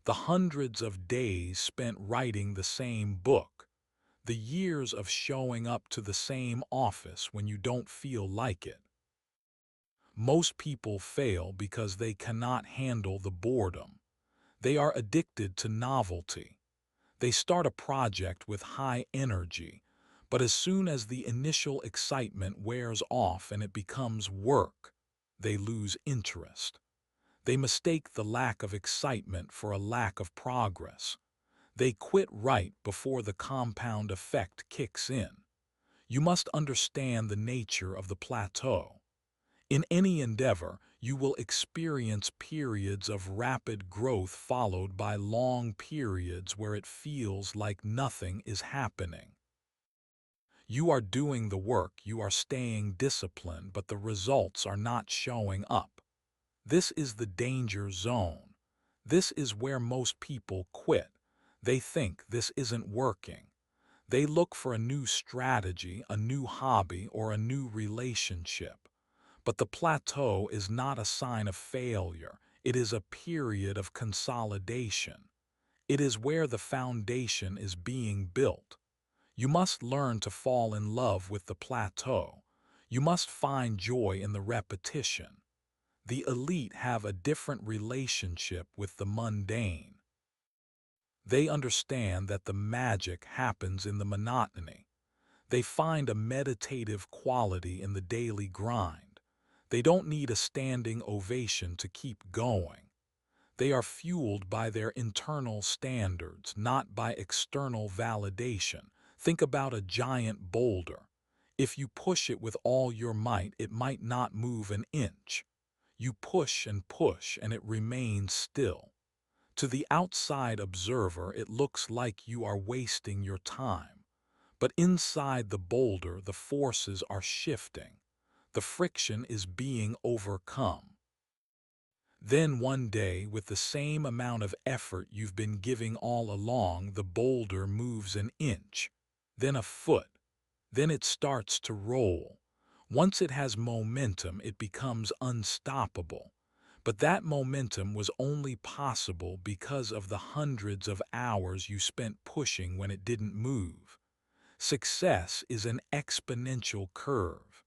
the hundreds of days spent writing the same book, the years of showing up to the same office when you don't feel like it. Most people fail because they cannot handle the boredom. They are addicted to novelty. They start a project with high energy, but as soon as the initial excitement wears off and it becomes work, they lose interest. They mistake the lack of excitement for a lack of progress. They quit right before the compound effect kicks in. You must understand the nature of the plateau. In any endeavor, you will experience periods of rapid growth followed by long periods where it feels like nothing is happening. You are doing the work, you are staying disciplined, but the results are not showing up. This is the danger zone. This is where most people quit. They think this isn't working. They look for a new strategy, a new hobby, or a new relationship. But the plateau is not a sign of failure. It is a period of consolidation. It is where the foundation is being built. You must learn to fall in love with the plateau. You must find joy in the repetition. The elite have a different relationship with the mundane. They understand that the magic happens in the monotony. They find a meditative quality in the daily grind. They don't need a standing ovation to keep going. They are fueled by their internal standards, not by external validation. Think about a giant boulder. If you push it with all your might, it might not move an inch. You push, and it remains still. To the outside observer, it looks like you are wasting your time. But inside the boulder, the forces are shifting. The friction is being overcome. Then one day, with the same amount of effort you've been giving all along, the boulder moves an inch, then a foot, then it starts to roll. Once it has momentum, it becomes unstoppable. But that momentum was only possible because of the hundreds of hours you spent pushing when it didn't move. Success is an exponential curve.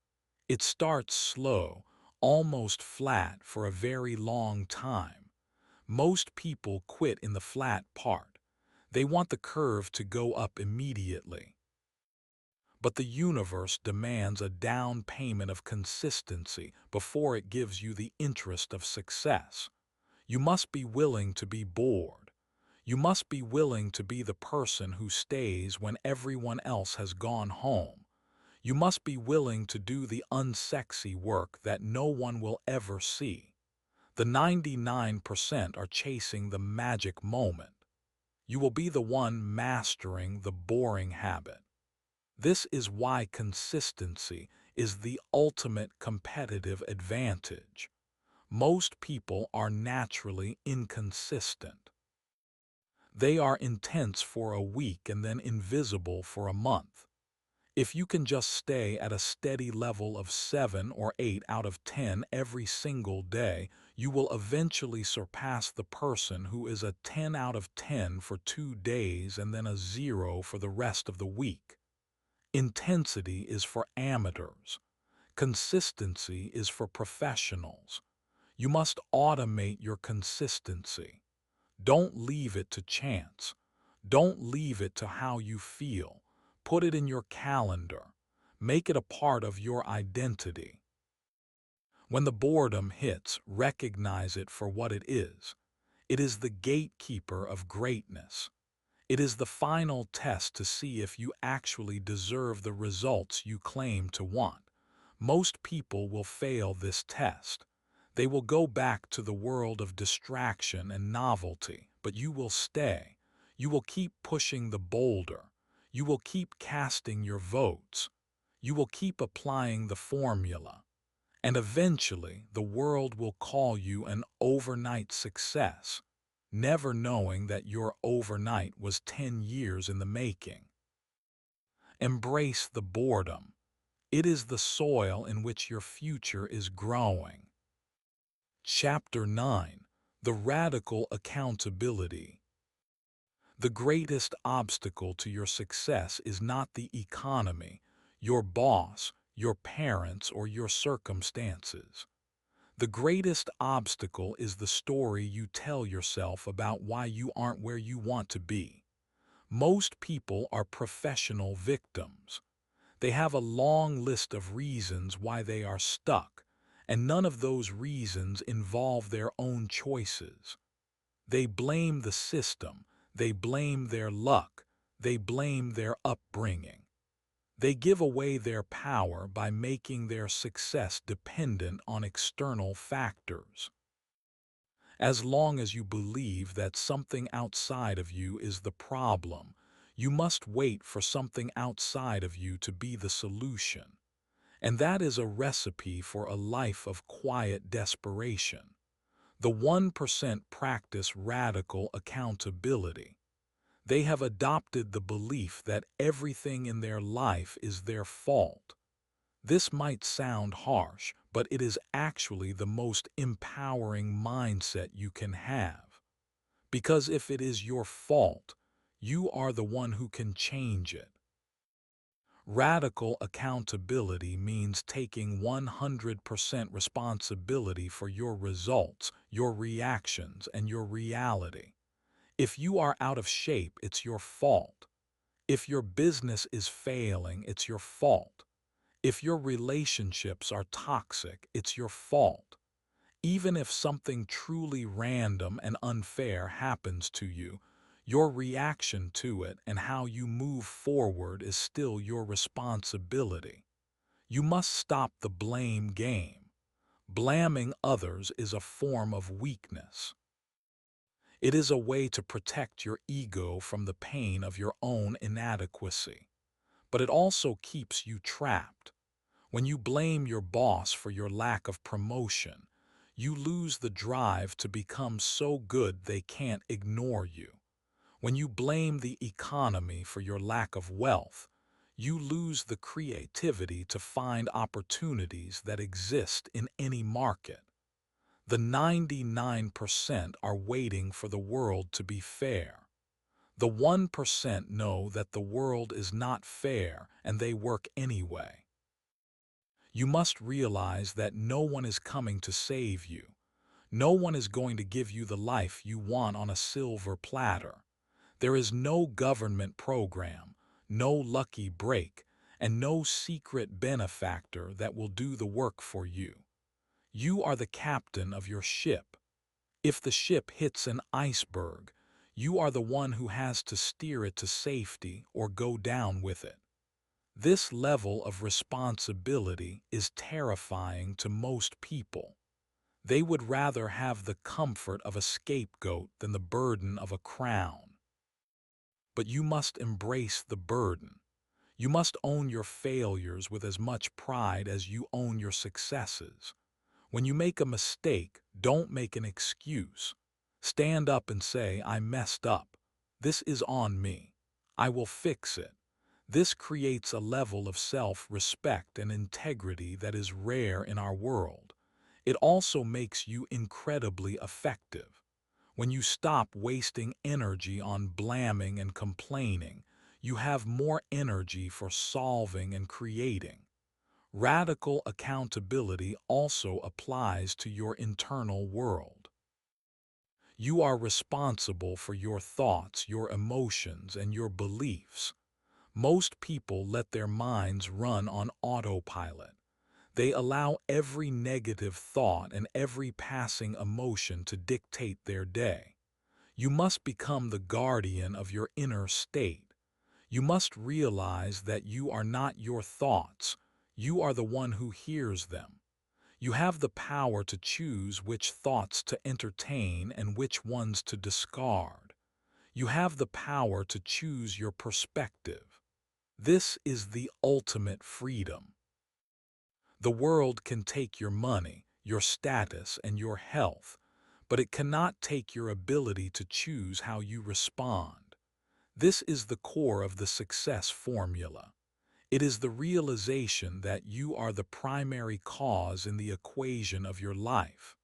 It starts slow, almost flat for a very long time. Most people quit in the flat part. They want the curve to go up immediately. But the universe demands a down payment of consistency before it gives you the interest of success. You must be willing to be bored. You must be willing to be the person who stays when everyone else has gone home. You must be willing to do the unsexy work that no one will ever see. The 99% are chasing the magic moment. You will be the one mastering the boring habit. This is why consistency is the ultimate competitive advantage. Most people are naturally inconsistent. They are intense for a week and then invisible for a month. If you can just stay at a steady level of 7 or 8 out of 10 every single day, you will eventually surpass the person who is a 10 out of 10 for 2 days and then a 0 for the rest of the week. Intensity is for amateurs. Consistency is for professionals. You must automate your consistency. Don't leave it to chance. Don't leave it to how you feel. Put it in your calendar. Make it a part of your identity. When the boredom hits, recognize it for what it is. It is the gatekeeper of greatness. It is the final test to see if you actually deserve the results you claim to want. Most people will fail this test. They will go back to the world of distraction and novelty, but you will stay. You will keep pushing the boulder. You will keep casting your votes. You will keep applying the formula. And eventually, the world will call you an overnight success, never knowing that your overnight was 10 years in the making. Embrace the boredom. It is the soil in which your future is growing. Chapter 9. The Radical Accountability. The greatest obstacle to your success is not the economy, your boss, your parents, or your circumstances. The greatest obstacle is the story you tell yourself about why you aren't where you want to be. Most people are professional victims. They have a long list of reasons why they are stuck, and none of those reasons involve their own choices. They blame the system, they blame their luck, they blame their upbringing. They give away their power by making their success dependent on external factors. As long as you believe that something outside of you is the problem, you must wait for something outside of you to be the solution. And that is a recipe for a life of quiet desperation. The 1% practice radical accountability. They have adopted the belief that everything in their life is their fault. This might sound harsh, but it is actually the most empowering mindset you can have. Because if it is your fault, you are the one who can change it. Radical accountability means taking 100% responsibility for your results, your reactions, and your reality. If you are out of shape, it's your fault. If your business is failing, it's your fault. If your relationships are toxic, it's your fault. Even if something truly random and unfair happens to you, your reaction to it and how you move forward is still your responsibility. You must stop the blame game. Blaming others is a form of weakness. It is a way to protect your ego from the pain of your own inadequacy. But it also keeps you trapped. When you blame your boss for your lack of promotion, you lose the drive to become so good they can't ignore you. When you blame the economy for your lack of wealth, you lose the creativity to find opportunities that exist in any market. The 99% are waiting for the world to be fair. The 1% know that the world is not fair and they work anyway. You must realize that no one is coming to save you. No one is going to give you the life you want on a silver platter. There is no government program, no lucky break, and no secret benefactor that will do the work for you. You are the captain of your ship. If the ship hits an iceberg, you are the one who has to steer it to safety or go down with it. This level of responsibility is terrifying to most people. They would rather have the comfort of a scapegoat than the burden of a crown. But you must embrace the burden. You must own your failures with as much pride as you own your successes. When you make a mistake, don't make an excuse. Stand up and say, "I messed up. This is on me. I will fix it." This creates a level of self-respect and integrity that is rare in our world. It also makes you incredibly effective. When you stop wasting energy on blaming and complaining, you have more energy for solving and creating. Radical accountability also applies to your internal world. You are responsible for your thoughts, your emotions, and your beliefs. Most people let their minds run on autopilot. They allow every negative thought and every passing emotion to dictate their day. You must become the guardian of your inner state. You must realize that you are not your thoughts. You are the one who hears them. You have the power to choose which thoughts to entertain and which ones to discard. You have the power to choose your perspective. This is the ultimate freedom. The world can take your money, your status, and your health, but it cannot take your ability to choose how you respond. This is the core of the success formula. It is the realization that you are the primary cause in the equation of your life.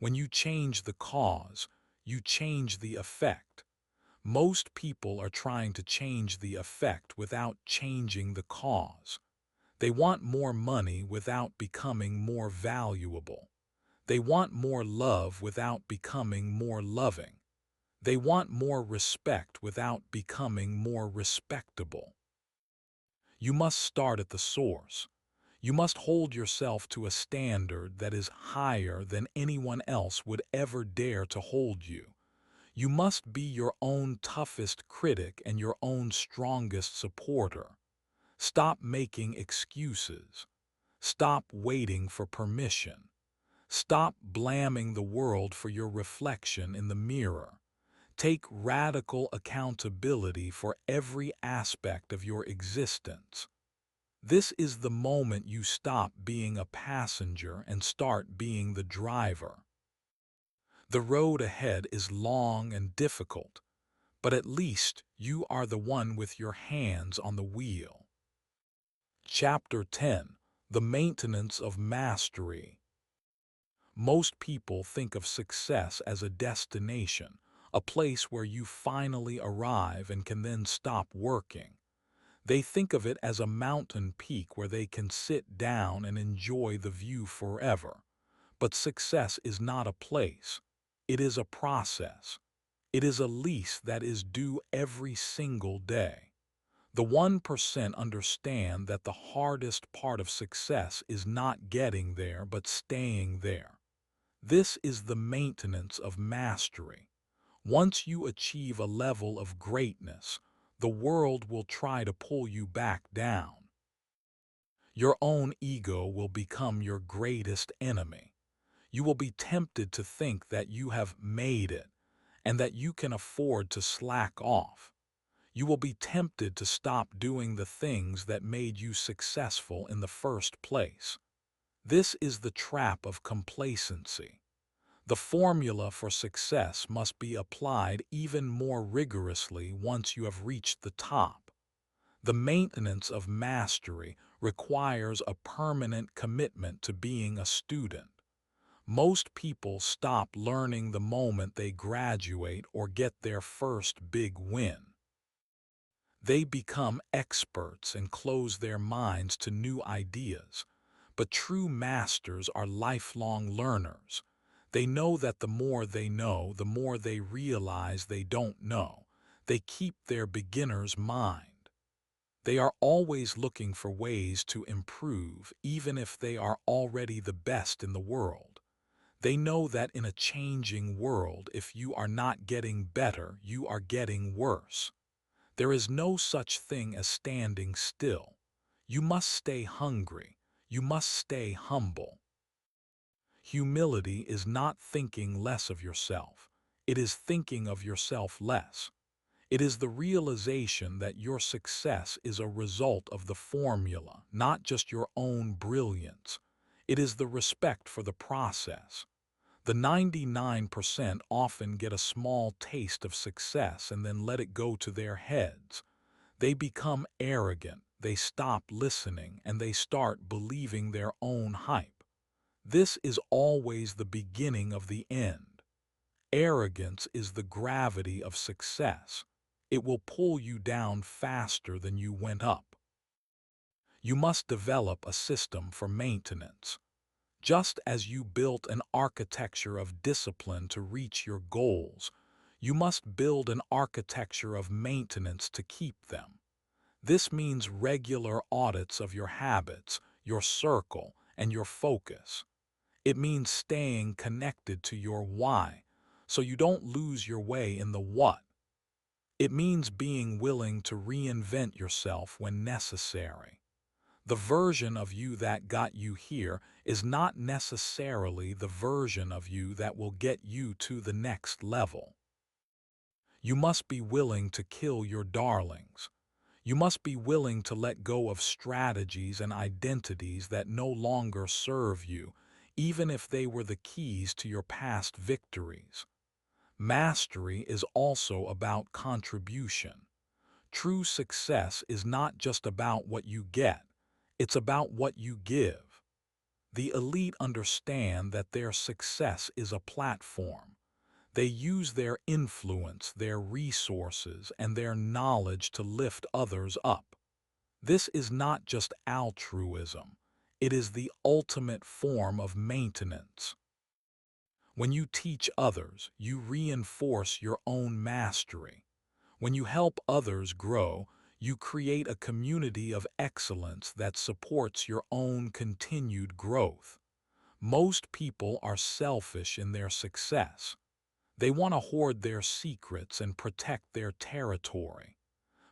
When you change the cause, you change the effect. Most people are trying to change the effect without changing the cause. They want more money without becoming more valuable. They want more love without becoming more loving. They want more respect without becoming more respectable. You must start at the source. You must hold yourself to a standard that is higher than anyone else would ever dare to hold you. You must be your own toughest critic and your own strongest supporter. Stop making excuses. Stop waiting for permission. Stop blaming the world for your reflection in the mirror. Take radical accountability for every aspect of your existence. This is the moment you stop being a passenger and start being the driver. The road ahead is long and difficult, but at least you are the one with your hands on the wheel. Chapter 10: The Maintenance of Mastery. Most people think of success as a destination, a place where you finally arrive and can then stop working. They think of it as a mountain peak where they can sit down and enjoy the view forever. But success is not a place. It is a process. It is a lease that is due every single day. The 1% understand that the hardest part of success is not getting there but staying there. This is the maintenance of mastery. Once you achieve a level of greatness, the world will try to pull you back down. Your own ego will become your greatest enemy. You will be tempted to think that you have made it and that you can afford to slack off. You will be tempted to stop doing the things that made you successful in the first place. This is the trap of complacency. The formula for success must be applied even more rigorously once you have reached the top. The maintenance of mastery requires a permanent commitment to being a student. Most people stop learning the moment they graduate or get their first big win. They become experts and close their minds to new ideas. But true masters are lifelong learners. They know that the more they know, the more they realize they don't know. They keep their beginner's mind. They are always looking for ways to improve, even if they are already the best in the world. They know that in a changing world, if you are not getting better, you are getting worse. There is no such thing as standing still. You must stay hungry. You must stay humble. Humility is not thinking less of yourself. It is thinking of yourself less. It is the realization that your success is a result of the formula, not just your own brilliance. It is the respect for the process. The 99% often get a small taste of success and then let it go to their heads. They become arrogant, they stop listening, and they start believing their own hype. This is always the beginning of the end. Arrogance is the gravity of success. It will pull you down faster than you went up. You must develop a system for maintenance. Just as you built an architecture of discipline to reach your goals, you must build an architecture of maintenance to keep them. This means regular audits of your habits, your circle, and your focus. It means staying connected to your why, so you don't lose your way in the what. It means being willing to reinvent yourself when necessary. The version of you that got you here is not necessarily the version of you that will get you to the next level. You must be willing to kill your darlings. You must be willing to let go of strategies and identities that no longer serve you, even if they were the keys to your past victories. Mastery is also about contribution. True success is not just about what you get, it's about what you give. The elite understand that their success is a platform. They use their influence, their resources, and their knowledge to lift others up. This is not just altruism, it is the ultimate form of maintenance. When you teach others, you reinforce your own mastery. When you help others grow, you create a community of excellence that supports your own continued growth. Most people are selfish in their success. They want to hoard their secrets and protect their territory.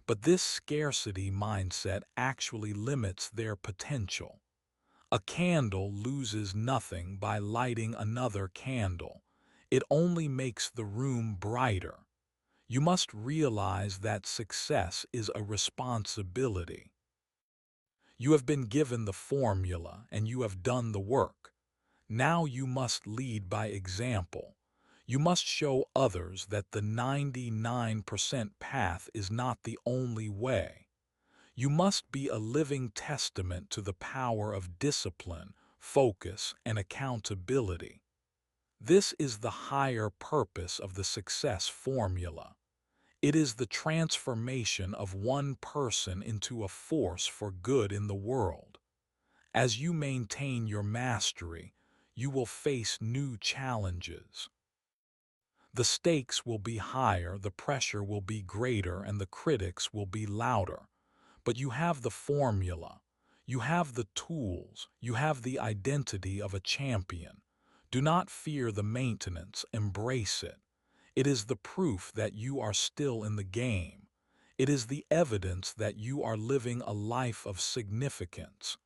But this scarcity mindset actually limits their potential. A candle loses nothing by lighting another candle. It only makes the room brighter. You must realize that success is a responsibility. You have been given the formula and you have done the work. Now you must lead by example. You must show others that the 99% path is not the only way. You must be a living testament to the power of discipline, focus, and accountability. This is the higher purpose of the success formula. It is the transformation of one person into a force for good in the world. As you maintain your mastery, you will face new challenges. The stakes will be higher, the pressure will be greater, and the critics will be louder. But you have the formula. You have the tools. You have the identity of a champion. Do not fear the maintenance, embrace it. It is the proof that you are still in the game. It is the evidence that you are living a life of significance.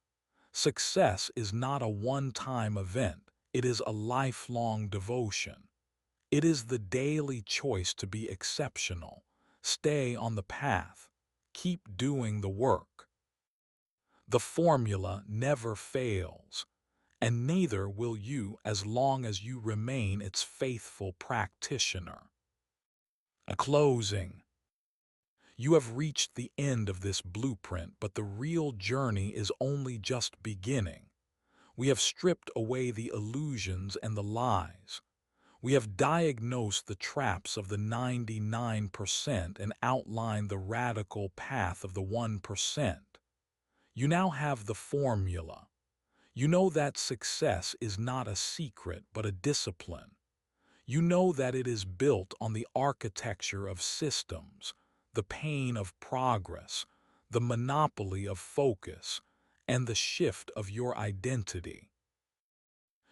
Success is not a one-time event. It is a lifelong devotion. It is the daily choice to be exceptional. Stay on the path. Keep doing the work. The formula never fails, and neither will you as long as you remain its faithful practitioner. A closing. You have reached the end of this blueprint, but the real journey is only just beginning. We have stripped away the illusions and the lies. We have diagnosed the traps of the 99% and outlined the radical path of the 1%. You now have the formula. You know that success is not a secret but a discipline. You know that it is built on the architecture of systems, the pain of progress, the monopoly of focus, and the shift of your identity.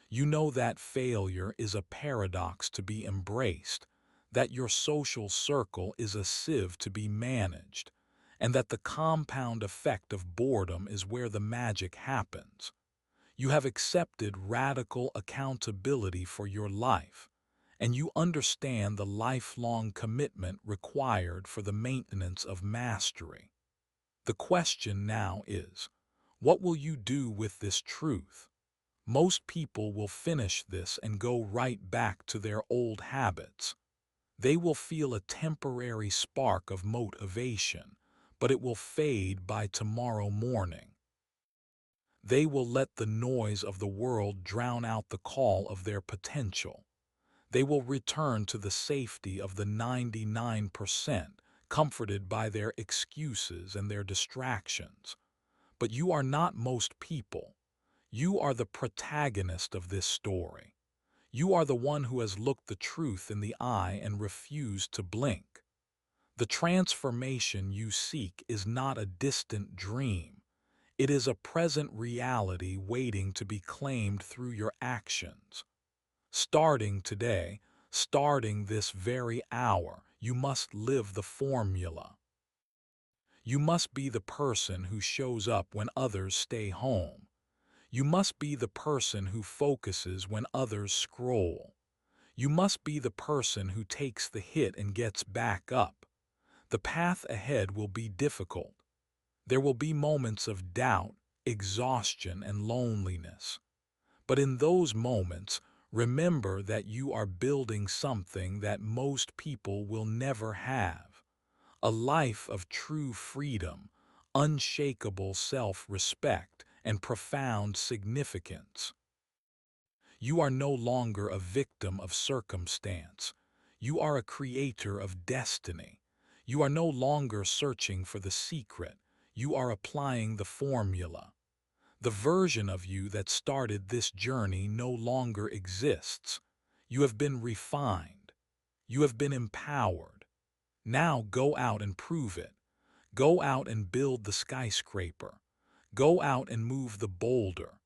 You know that failure is a paradox to be embraced, that your social circle is a sieve to be managed, and that the compound effect of boredom is where the magic happens. You have accepted radical accountability for your life, and you understand the lifelong commitment required for the maintenance of mastery. The question now is, what will you do with this truth? Most people will finish this and go right back to their old habits. They will feel a temporary spark of motivation, but it will fade by tomorrow morning. They will let the noise of the world drown out the call of their potential. They will return to the safety of the 99%, comforted by their excuses and their distractions. But you are not most people. You are the protagonist of this story. You are the one who has looked the truth in the eye and refused to blink. The transformation you seek is not a distant dream. It is a present reality waiting to be claimed through your actions. Starting today, starting this very hour, you must live the formula. You must be the person who shows up when others stay home. You must be the person who focuses when others scroll. You must be the person who takes the hit and gets back up. The path ahead will be difficult. There will be moments of doubt, exhaustion, and loneliness. But in those moments, remember that you are building something that most people will never have. A life of true freedom, unshakable self-respect, and profound significance. You are no longer a victim of circumstance. You are a creator of destiny. You are no longer searching for the secret. You are applying the formula. The version of you that started this journey no longer exists. You have been refined. You have been empowered. Now go out and prove it. Go out and build the skyscraper. Go out and move the boulder.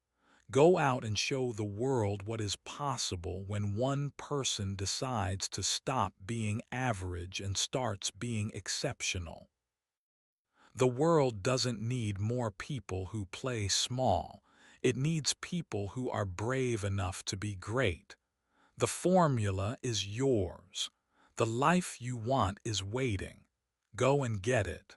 Go out and show the world what is possible when one person decides to stop being average and starts being exceptional. The world doesn't need more people who play small. It needs people who are brave enough to be great. The formula is yours. The life you want is waiting. Go and get it.